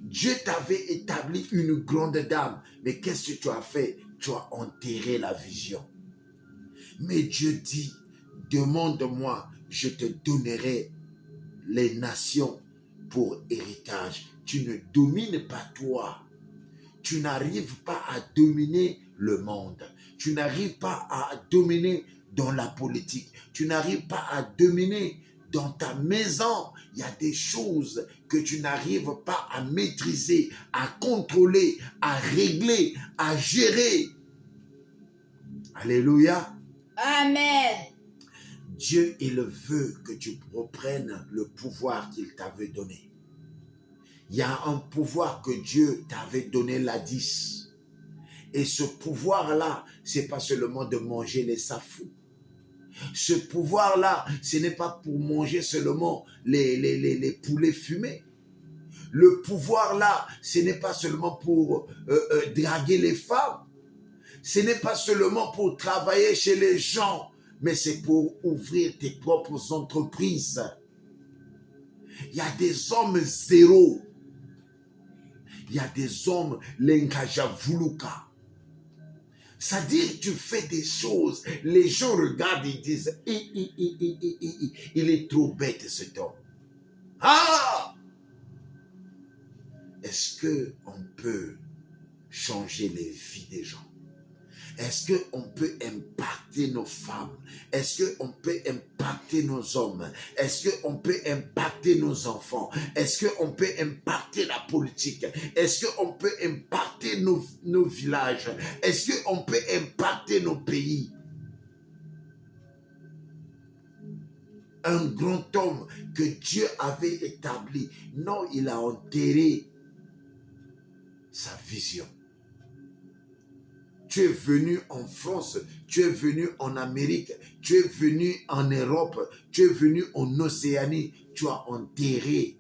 Dieu t'avait établi une grande dame. Mais qu'est-ce que tu as fait? Tu as enterré la vision. Mais Dieu dit, demande-moi, je te donnerai les nations pour héritage. Tu ne domines pas toi. Tu n'arrives pas à dominer le monde. Tu n'arrives pas à dominer dans la politique. Tu n'arrives pas à dominer dans ta maison. Il y a des choses que tu n'arrives pas à maîtriser, à contrôler, à régler, à gérer. Alléluia. Amen. Dieu, il veut que tu reprennes le pouvoir qu'il t'avait donné. Il y a un pouvoir que Dieu t'avait donné là 10. Et ce pouvoir-là, ce n'est pas seulement de manger les safous. Ce pouvoir-là, ce n'est pas pour manger seulement les poulets fumés. Le pouvoir-là, ce n'est pas seulement pour draguer les femmes. Ce n'est pas seulement pour travailler chez les gens, mais c'est pour ouvrir tes propres entreprises. Il y a des hommes zéro. Il y a des hommes l'engajavuluka. C'est-à-dire, tu fais des choses, les gens regardent et disent, il est trop bête cet homme. Ah! Est-ce qu'on peut changer les vies des gens? Est-ce qu'on peut impacter nos femmes? Est-ce qu'on peut impacter nos hommes? Est-ce qu'on peut impacter nos enfants? Est-ce qu'on peut impacter la politique? Est-ce qu'on peut impacter nos villages? Est-ce qu'on peut impacter nos pays? Un grand homme que Dieu avait établi. Non, il a enterré sa vision. Tu es venu en France, tu es venu en Amérique, tu es venu en Europe, tu es venu en Océanie, tu as enterré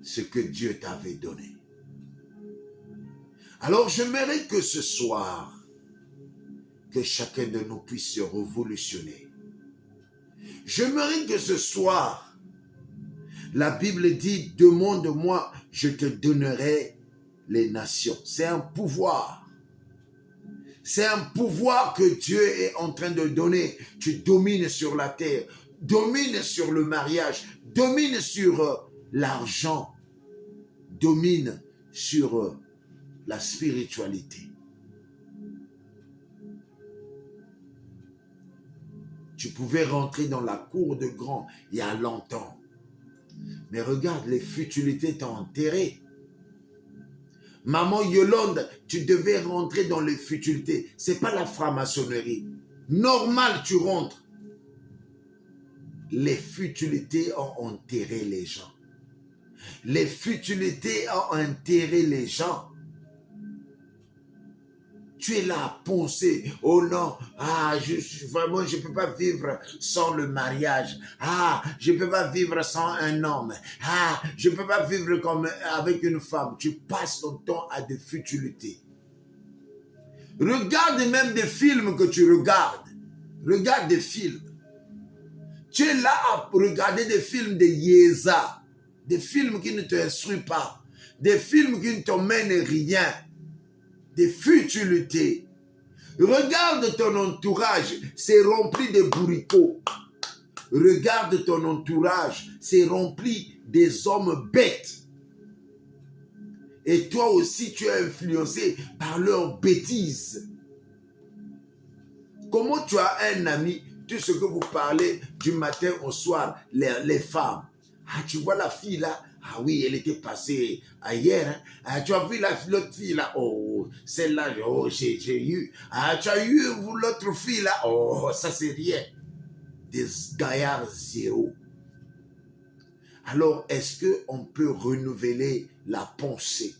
ce que Dieu t'avait donné. Alors j'aimerais que ce soir, que chacun de nous puisse se révolutionner. J'aimerais que ce soir, la Bible dit, demande-moi, je te donnerai les nations. C'est un pouvoir. C'est un pouvoir que Dieu est en train de donner. Tu domines sur la terre, domines sur le mariage, domines sur l'argent, domines sur la spiritualité. Tu pouvais rentrer dans la cour de grand il y a longtemps. Mais regarde, les futilités t'ont enterré. Maman Yolande, tu devais rentrer dans les futilités. Ce n'est pas la franc-maçonnerie. Normal, tu rentres. Les futilités ont enterré les gens. Les futilités ont enterré les gens. tu es là à penser, oh non, vraiment, je ne peux pas vivre sans le mariage. Je ne peux pas vivre sans un homme. Je ne peux pas vivre comme avec une femme. Tu passes ton temps à des futilités. Regarde même des films que tu regardes. Regarde des films. Tu es là à regarder des films de Yéza. Des films qui ne t'instruisent pas. Des films qui ne t'emmènent rien. Des futilités. Regarde ton entourage, c'est rempli de bourricots. Regarde ton entourage, c'est rempli des hommes bêtes. Et toi aussi, tu es influencé par leurs bêtises. Comment tu as un ami, tout ce que vous parlez du matin au soir, les femmes. Tu vois la fille là? Oui, elle était passée hier. Tu as vu l'autre fille là? Oh, celle-là, j'ai eu. Tu as eu l'autre fille là? Oh, ça c'est rien. Des gaillards zéro. Alors, est-ce qu'on peut renouveler la pensée?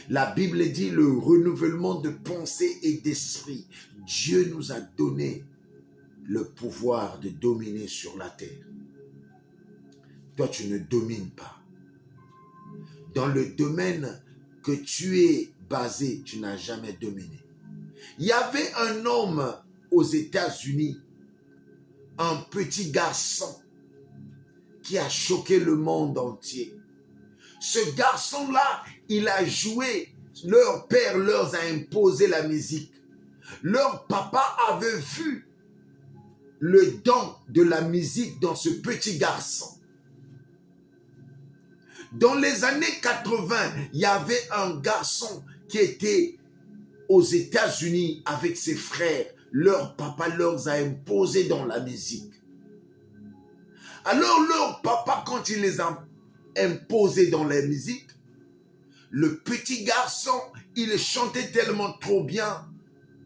La Bible dit le renouvellement de pensée et d'esprit. Dieu nous a donné le pouvoir de dominer sur la terre. Toi, tu ne domines pas. Dans le domaine que tu es basé, tu n'as jamais dominé. Il y avait un homme aux États-Unis, un petit garçon qui a choqué le monde entier. Ce garçon-là, il a joué, leur père leur a imposé la musique. Leur papa avait vu le don de la musique dans ce petit garçon. Dans les années 80, il y avait un garçon qui était aux États-Unis avec ses frères. Leur papa leur a imposé dans la musique. Alors leur papa, quand il les a imposés dans la musique, le petit garçon, il chantait tellement trop bien.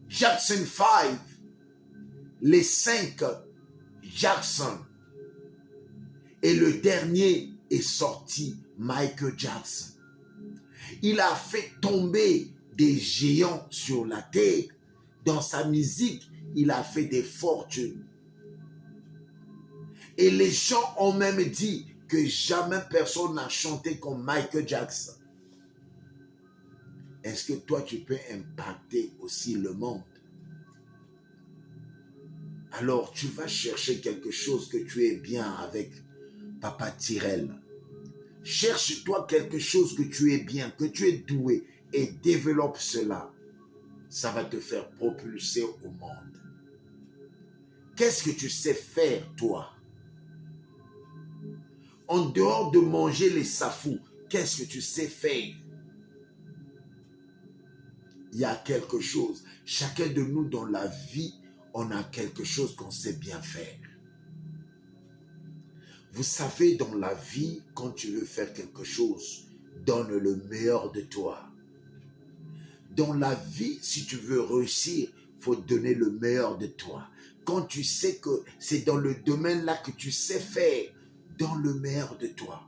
Jackson 5, les 5 Jackson. Et le dernier est sorti, Michael Jackson. Il a fait tomber des géants sur la terre. Dans sa musique, il a fait des fortunes. Et les gens ont même dit que jamais personne n'a chanté comme Michael Jackson. Est-ce que toi, tu peux impacter aussi le monde? Alors, tu vas chercher quelque chose que tu es bien avec Papa Tyrell. Cherche-toi quelque chose que tu es bien, que tu es doué et développe cela. Ça va te faire propulser au monde. Qu'est-ce que tu sais faire, toi? En dehors de manger les safous, qu'est-ce que tu sais faire? Il y a quelque chose. Chacun de nous dans la vie, on a quelque chose qu'on sait bien faire. Vous savez, dans la vie, quand tu veux faire quelque chose, donne le meilleur de toi. Dans la vie, si tu veux réussir, il faut donner le meilleur de toi. Quand tu sais que c'est dans le domaine là que tu sais faire, donne le meilleur de toi.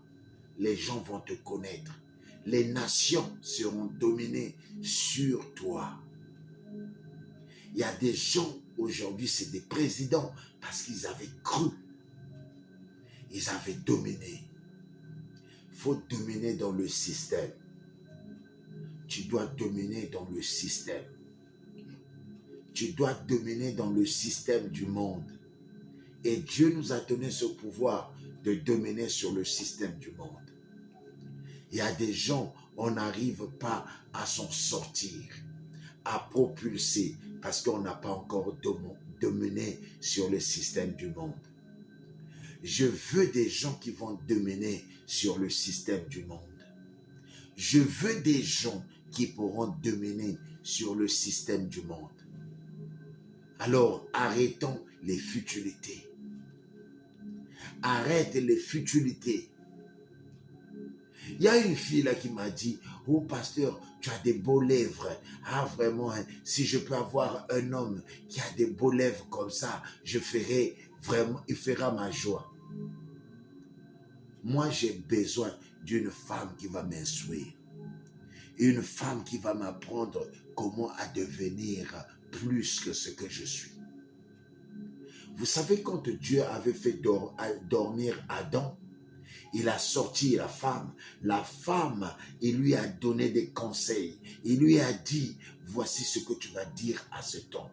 Les gens vont te connaître. Les nations seront dominées sur toi. Il y a des gens, aujourd'hui, c'est des présidents parce qu'ils avaient cru. Ils avaient dominé. Il faut dominer dans le système. Tu dois dominer dans le système. Tu dois dominer dans le système du monde. Et Dieu nous a donné ce pouvoir de dominer sur le système du monde. Il y a des gens, on n'arrive pas à s'en sortir, à propulser, parce qu'on n'a pas encore dominé sur le système du monde. Je veux des gens qui vont dominer sur le système du monde. Je veux des gens qui pourront dominer sur le système du monde. Alors, arrêtons les futilités. Arrête les futilités. Il y a une fille là qui m'a dit, « Oh pasteur, tu as des beaux lèvres. Ah vraiment, hein, si je peux avoir un homme qui a des beaux lèvres comme ça, je ferai vraiment, il fera ma joie. » Moi, j'ai besoin d'une femme qui va m'instruire. Une femme qui va m'apprendre comment à devenir plus que ce que je suis. Vous savez, quand Dieu avait fait dormir Adam, il a sorti la femme. La femme, il lui a donné des conseils. Il lui a dit, voici ce que tu vas dire à cet homme.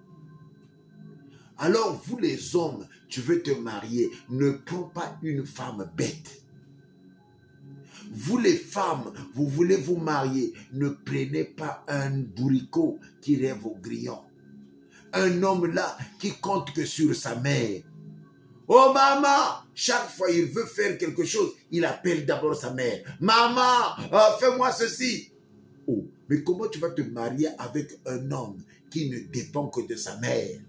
Alors, vous les hommes, tu veux te marier, ne prends pas une femme bête. Vous les femmes, vous voulez vous marier, ne prenez pas un bourricot qui rêve au grillon. Un homme là qui compte que sur sa mère. Oh maman, chaque fois il veut faire quelque chose, il appelle d'abord sa mère. Maman, fais-moi ceci. Oh, mais comment tu vas te marier avec un homme qui ne dépend que de sa mère?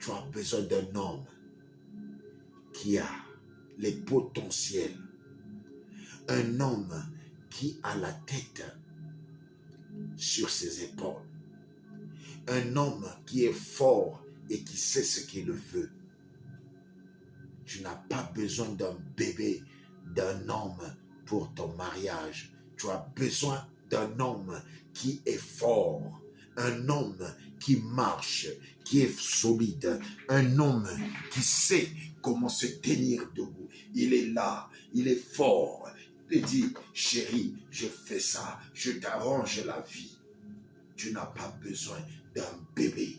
Tu as besoin d'un homme qui a les potentiels. Un homme qui a la tête sur ses épaules. Un homme qui est fort et qui sait ce qu'il veut. Tu n'as pas besoin d'un bébé, d'un homme pour ton mariage. Tu as besoin d'un homme qui est fort. Un homme qui marche, qui est solide. Un homme qui sait comment se tenir debout. Il est là, il est fort. Il dit, chérie, je fais ça, je t'arrange la vie. Tu n'as pas besoin d'un bébé.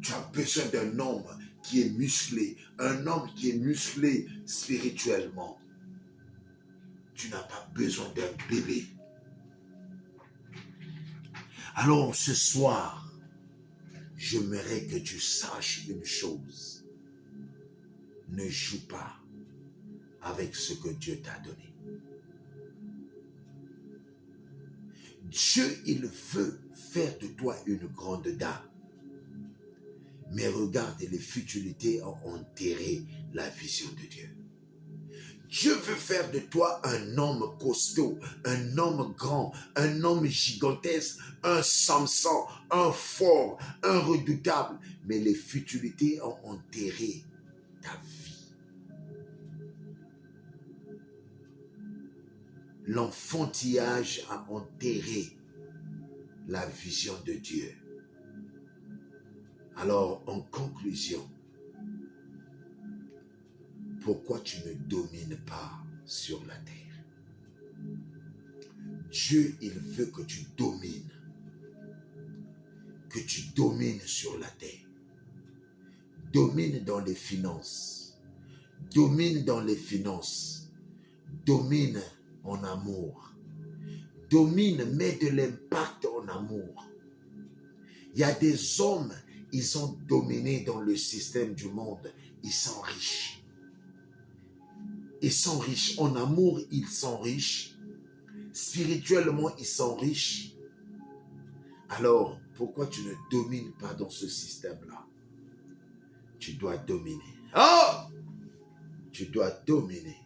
Tu as besoin d'un homme qui est musclé, un homme qui est musclé spirituellement. Tu n'as pas besoin d'un bébé. Alors ce soir, j'aimerais que tu saches une chose. Ne joue pas avec ce que Dieu t'a donné. Dieu, il veut faire de toi une grande dame. Mais regarde, les futilités ont enterré la vision de Dieu. Dieu veut faire de toi un homme costaud, un homme grand, un homme gigantesque, un Samson, un fort, un redoutable. Mais les futilités ont enterré ta vie. L'enfantillage a enterré la vision de Dieu. Alors, en conclusion, pourquoi tu ne domines pas sur la terre? Dieu, il veut que tu domines sur la terre. Domine dans les finances. Domine dans les finances. Domine en amour. Domine, mets de l'impact en amour. Il y a des hommes, ils ont dominé dans le système du monde. Ils sont riches. Ils sont riches. En amour, ils sont riches. Spirituellement, ils sont riches. Alors, pourquoi tu ne domines pas dans ce système-là? Tu dois dominer. Oh! Tu dois dominer.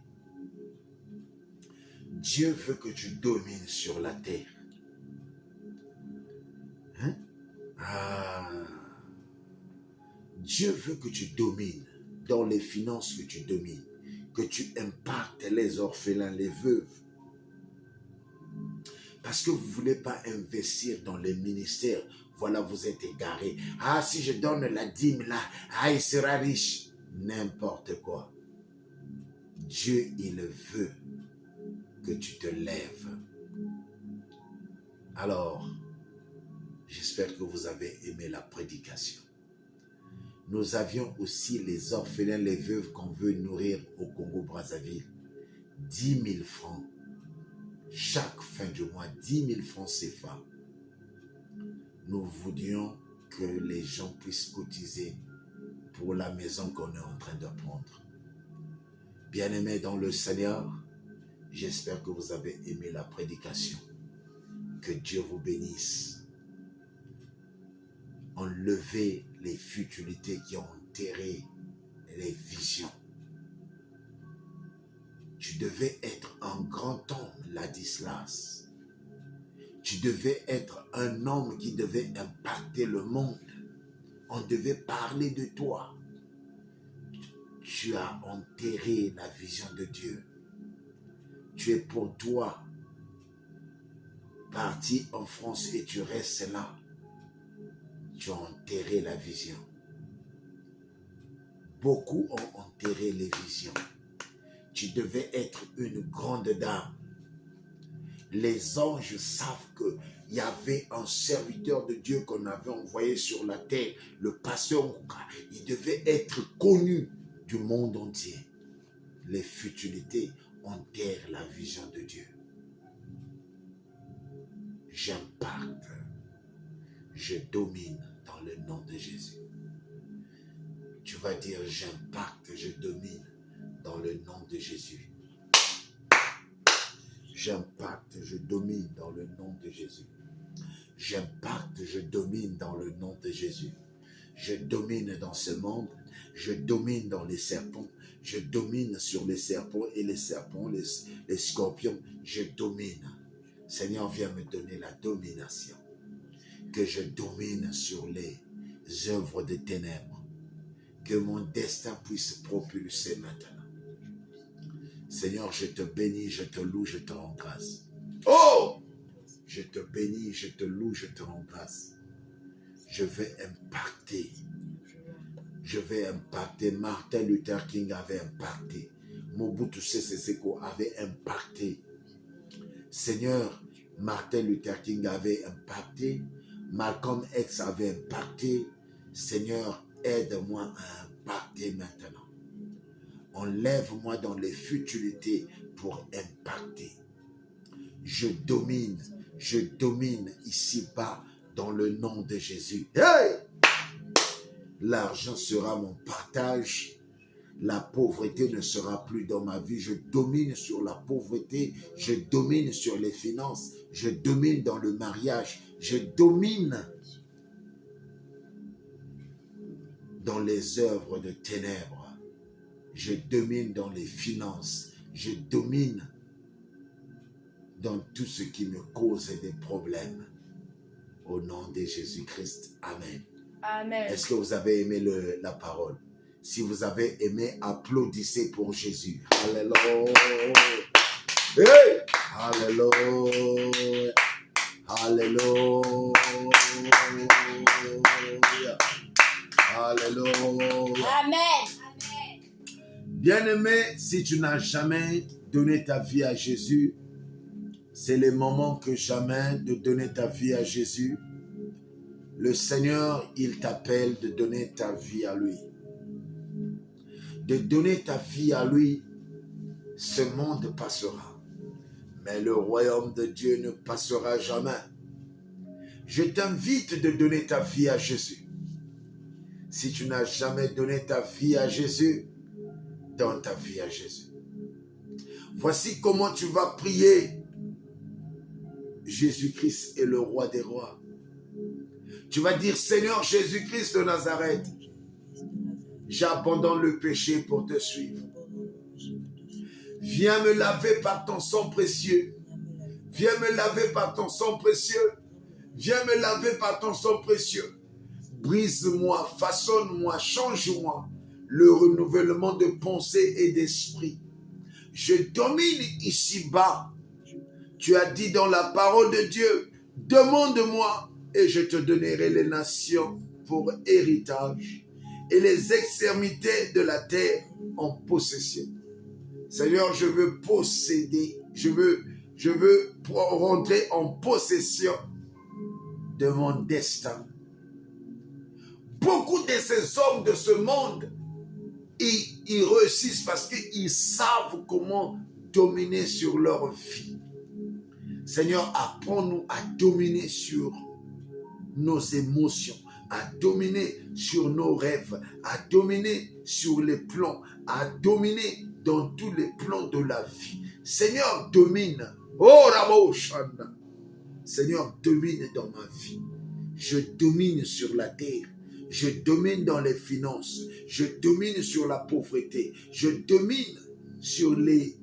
Dieu veut que tu domines sur la terre. Hein? Dieu veut que tu domines dans les finances, que tu domines, que tu impactes les orphelins, les veuves. Parce que vous ne voulez pas investir dans les ministères. Voilà, vous êtes égarés. Ah, si je donne la dîme là, ah, il sera riche. N'importe quoi. Dieu, il veut que tu te lèves. Alors, j'espère que vous avez aimé la prédication. Nous avions aussi les orphelins, les veuves qu'on veut nourrir au Congo-Brazzaville. 10 000 francs. Chaque fin du mois, 10 000 francs CFA. Nous voulions que les gens puissent cotiser pour la maison qu'on est en train de prendre. Bien-aimés dans le Seigneur, j'espère que vous avez aimé la prédication. Que Dieu vous bénisse. Enlevez les futilités qui ont enterré les visions. Tu devais être un grand homme, Ladislas. Tu devais être un homme qui devait impacter le monde. On devait parler de toi. Tu as enterré la vision de Dieu. Tu es pour toi parti en France et tu restes là, tu as enterré la vision. Beaucoup ont enterré les visions. Tu devais être une grande dame. Les anges savent qu'il y avait un serviteur de Dieu qu'on avait envoyé sur la terre, le pasteur Mouka. Il devait être connu du monde entier. Les futilités enterrent la vision de Dieu. J'impacte, je domine dans le nom de Jésus. Tu vas dire j'impacte, je domine dans le nom de Jésus. J'impacte, je domine dans le nom de Jésus. J'impacte, je domine dans le nom de Jésus. Je domine dans ce monde, je domine dans les serpents, je domine sur les serpents et les serpents, les scorpions, je domine. Seigneur, viens me donner la domination. Que je domine sur les œuvres des ténèbres. Que mon destin puisse propulser maintenant. Seigneur, je te bénis, je te loue, je te rends grâce. Oh! Je te bénis, je te loue, je te rends grâce. Je vais impacter. Je vais impacter. Martin Luther King avait impacté. Mobutu Sese Seko avait impacté. Seigneur, Martin Luther King avait impacté. Malcolm X avait impacté. Seigneur, aide-moi à impacter maintenant. Enlève-moi dans les futilités pour impacter. Je domine ici-bas dans le nom de Jésus. Hey! L'argent sera mon partage. La pauvreté ne sera plus dans ma vie. Je domine sur la pauvreté. Je domine sur les finances. Je domine dans le mariage. Je domine dans les œuvres de ténèbres. Je domine dans les finances. Je domine dans tout ce qui me cause des problèmes. Au nom de Jésus-Christ. Amen. Amen. Est-ce que vous avez aimé la parole? Si vous avez aimé, applaudissez pour Jésus. Alléluia. Hey! Alléluia. Alléluia. Alléluia. Amen. Bien-aimé, si tu n'as jamais donné ta vie à Jésus, c'est le moment que jamais de donner ta vie à Jésus. Le Seigneur, il t'appelle de donner ta vie à lui. De donner ta vie à lui, ce monde passera. Mais le royaume de Dieu ne passera jamais. Je t'invite de donner ta vie à Jésus. Si tu n'as jamais donné ta vie à Jésus, donne ta vie à Jésus. Voici comment tu vas prier. Jésus-Christ est le roi des rois. Tu vas dire, Seigneur Jésus-Christ de Nazareth, j'abandonne le péché pour te suivre. Viens me laver par ton sang précieux. Viens me laver par ton sang précieux. Viens me laver par ton sang précieux. Brise-moi, façonne-moi, change-moi. Le renouvellement de pensée et d'esprit. Je domine ici-bas. Tu as dit dans la parole de Dieu, demande-moi et je te donnerai les nations pour héritage et les extrémités de la terre en possession. Seigneur, je veux posséder, je veux rentrer en possession de mon destin. Beaucoup de ces hommes de ce monde, ils réussissent parce qu'ils savent comment dominer sur leur vie. Seigneur, apprends-nous à dominer sur nos émotions, à dominer sur nos rêves, à dominer sur les plans, à dominer dans tous les plans de la vie. Seigneur, domine. Oh, Rabo Shanda. Seigneur, domine dans ma vie. Je domine sur la terre. Je domine dans les finances. Je domine sur la pauvreté. Je domine sur les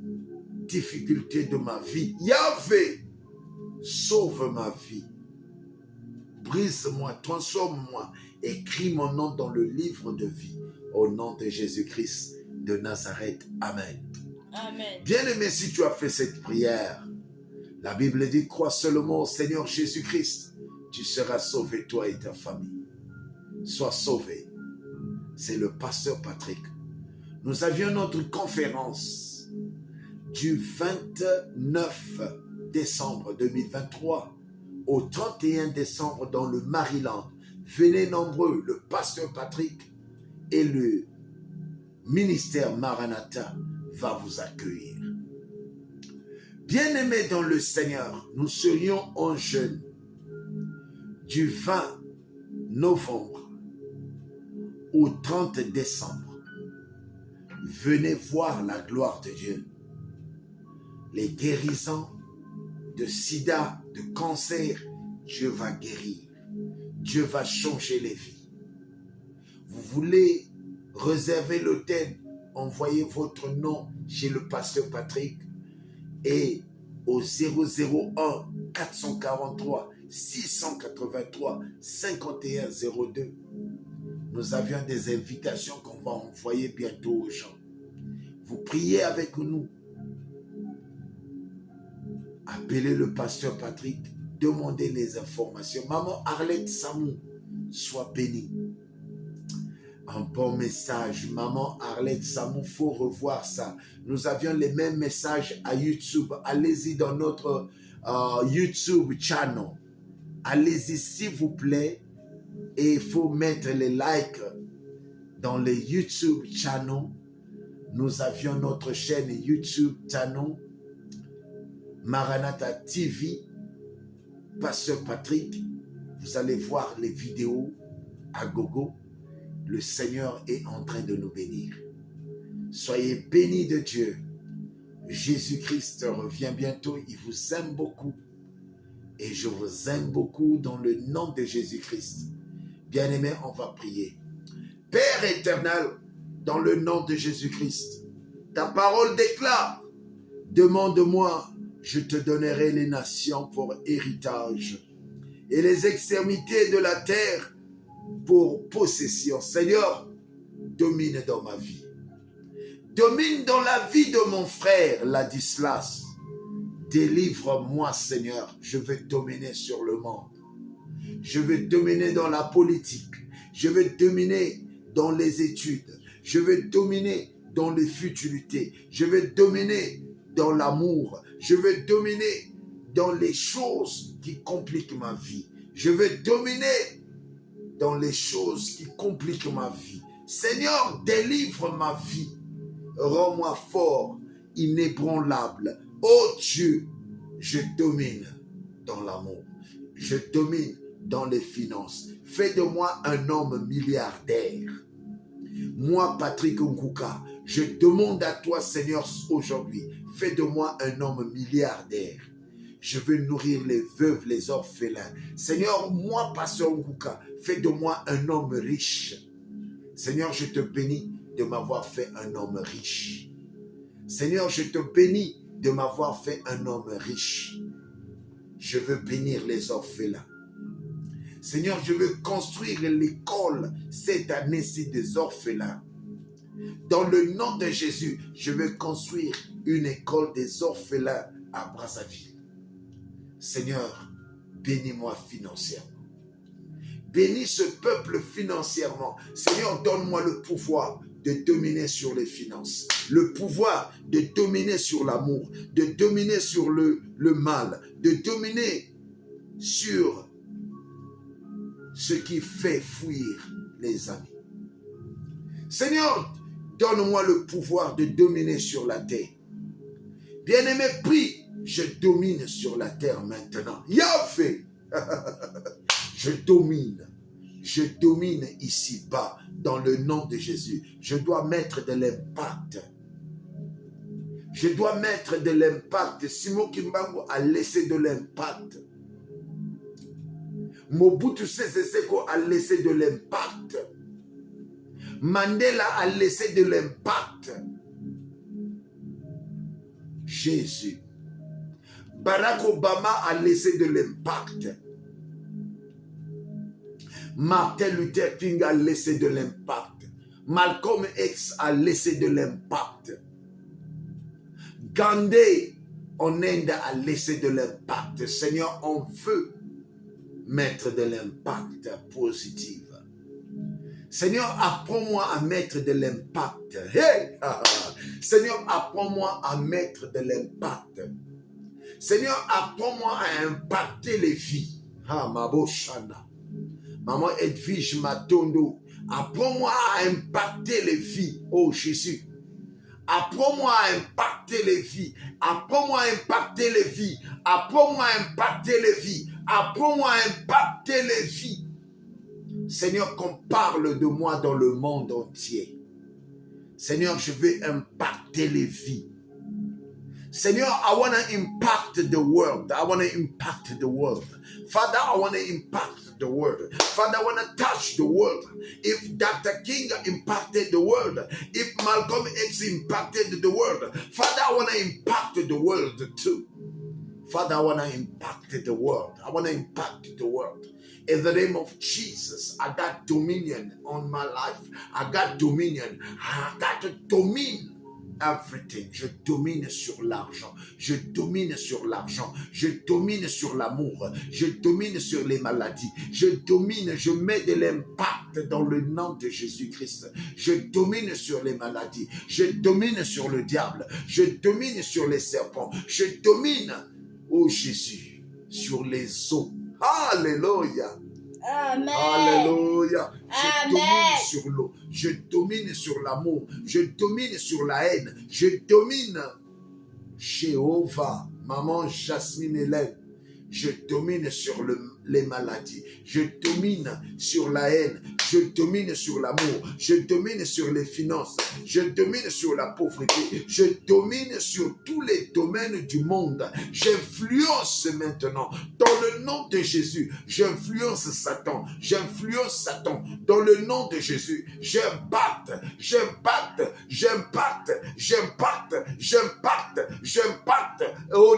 difficultés de ma vie. Yahvé, sauve ma vie. Brise-moi, transforme-moi. Écris mon nom dans le livre de vie. Au nom de Jésus-Christ de Nazareth. Amen. Amen. Bien-aimé, si tu as fait cette prière, La Bible dit, crois seulement au Seigneur Jésus-Christ. Tu seras sauvé, toi et ta famille. Sois sauvé. C'est le pasteur Patrick. Nous avions notre conférence du 29 décembre 2023 au 31 décembre dans le Maryland. Venez nombreux, le pasteur Patrick et le ministère Maranatha va vous accueillir. Bien-aimés dans le Seigneur, nous serions en jeûne du 20 novembre au 30 décembre. Venez voir la gloire de Dieu. Les guérisons de sida, de cancer, Dieu va guérir. Dieu va changer les vies. Vous voulez réserver l'hôtel, envoyez votre nom chez le pasteur Patrick et au 001 443 683 5102. Nous avions des invitations qu'on va envoyer bientôt aux gens. Vous priez avec nous. Appelez le pasteur Patrick, demandez les informations. Maman Arlette Samou, sois bénie. Un bon message. Maman Arlette Samou, faut revoir ça. Nous avions les mêmes messages à YouTube. Allez-y dans notre YouTube channel. Allez-y s'il vous plaît. Et il faut mettre les likes dans les YouTube channel. Nous avions notre chaîne YouTube channel. Maranatha TV. Pasteur Patrick. Vous allez voir les vidéos à gogo. Le Seigneur est en train de nous bénir. Soyez bénis de Dieu. Jésus-Christ revient bientôt. Il vous aime beaucoup. Et je vous aime beaucoup dans le nom de Jésus-Christ. Bien-aimés, on va prier. Père éternel, dans le nom de Jésus-Christ, ta parole déclare, demande-moi, je te donnerai les nations pour héritage et les extrémités de la terre pour possession. Seigneur, domine dans ma vie. Domine dans la vie de mon frère, Ladislas. Délivre-moi, Seigneur. Je veux dominer sur le monde. Je veux dominer dans la politique. Je veux dominer dans les études. Je veux dominer dans les futilités. Je veux dominer dans l'amour. Je veux dominer dans les choses qui compliquent ma vie. Je veux dominer dans les choses qui compliquent ma vie. Seigneur, délivre ma vie. Rends-moi fort, inébranlable. Oh Dieu, je domine dans l'amour. Je domine dans les finances. Fais de moi un homme milliardaire. Moi, Patrick Nguka, je demande à toi, Seigneur, aujourd'hui, fais de moi un homme milliardaire. Je veux nourrir les veuves, les orphelins. Seigneur, moi, Pasteur Nguka, fais de moi un homme riche. Seigneur, je te bénis de m'avoir fait un homme riche. Seigneur, je te bénis de m'avoir fait un homme riche. Je veux bénir les orphelins. Seigneur, je veux construire l'école cette année-ci des orphelins. Dans le nom de Jésus, je veux construire une école des orphelins à Brazzaville. Seigneur, bénis-moi financièrement. Bénis ce peuple financièrement. Seigneur, donne-moi le pouvoir de dominer sur les finances, le pouvoir de dominer sur l'amour, de dominer sur le mal, de dominer sur ce qui fait fuir les amis. Seigneur, donne-moi le pouvoir de dominer sur la terre. Bien-aimé, prie, je domine sur la terre maintenant. Yahvé, je domine ici-bas dans le nom de Jésus. Je dois mettre de l'impact. Je dois mettre de l'impact. Simon Kimbangu a laissé de l'impact. Mobutu Sese Seko a laissé de l'impact. Mandela a laissé de l'impact. Jésus. Barack Obama a laissé de l'impact. Martin Luther King a laissé de l'impact. Malcolm X a laissé de l'impact. Gandhi On aide à laisser de l'impact. Seigneur, on veut mettre de l'impact positif. Seigneur, apprends-moi à mettre de l'impact. Hey! Seigneur, apprends-moi à mettre de l'impact. Seigneur, apprends-moi à impacter les vies. Mabo Shana. Maman Edwige Matondo. Apprends-moi à impacter les vies. Oh Jésus. Apprends-moi à impacter les vies. Apprends-moi à impacter les vies. Apprends-moi à impacter les vies. Apprends-moi à impacter les vies. Seigneur, qu'on parle de moi dans le monde entier. Seigneur, je veux impacter les vies. Seigneur, I want to impact the world. I want to impact the world. Father, I want to impact the world. Father, I want to touch the world. If Dr. King impacted the world, if Malcolm X impacted the world, Father, I want to impact the world too. Father, I want to impact the world. I want to impact the world. In the name of Jesus, I got dominion on my life. I got dominion. I got to domine everything. Je domine sur l'argent. Je domine sur l'argent. Je domine sur l'amour. Je domine sur les maladies. Je domine, je mets de l'impact dans le nom de Jésus-Christ. Je domine sur les maladies. Je domine sur le diable. Je domine sur les serpents. Je domine, oh Jésus, sur les eaux. Alléluia. Amen. Alléluia. Je Amen. domine sur l'eau. Je domine sur l'amour. Je domine sur la haine. Je domine. Jéhovah, maman Jasmine Hélène. Je domine sur les maladies. Je domine sur la haine. Je domine sur l'amour. Je domine sur les finances. Je domine sur la pauvreté. Je domine sur tous les domaines du monde. J'influence maintenant. Dans le nom de Jésus, j'influence Satan. J'influence Satan. Dans le nom de Jésus, j'impacte. J'impacte. J'impacte. J'impacte. J'impacte. J'impacte. Au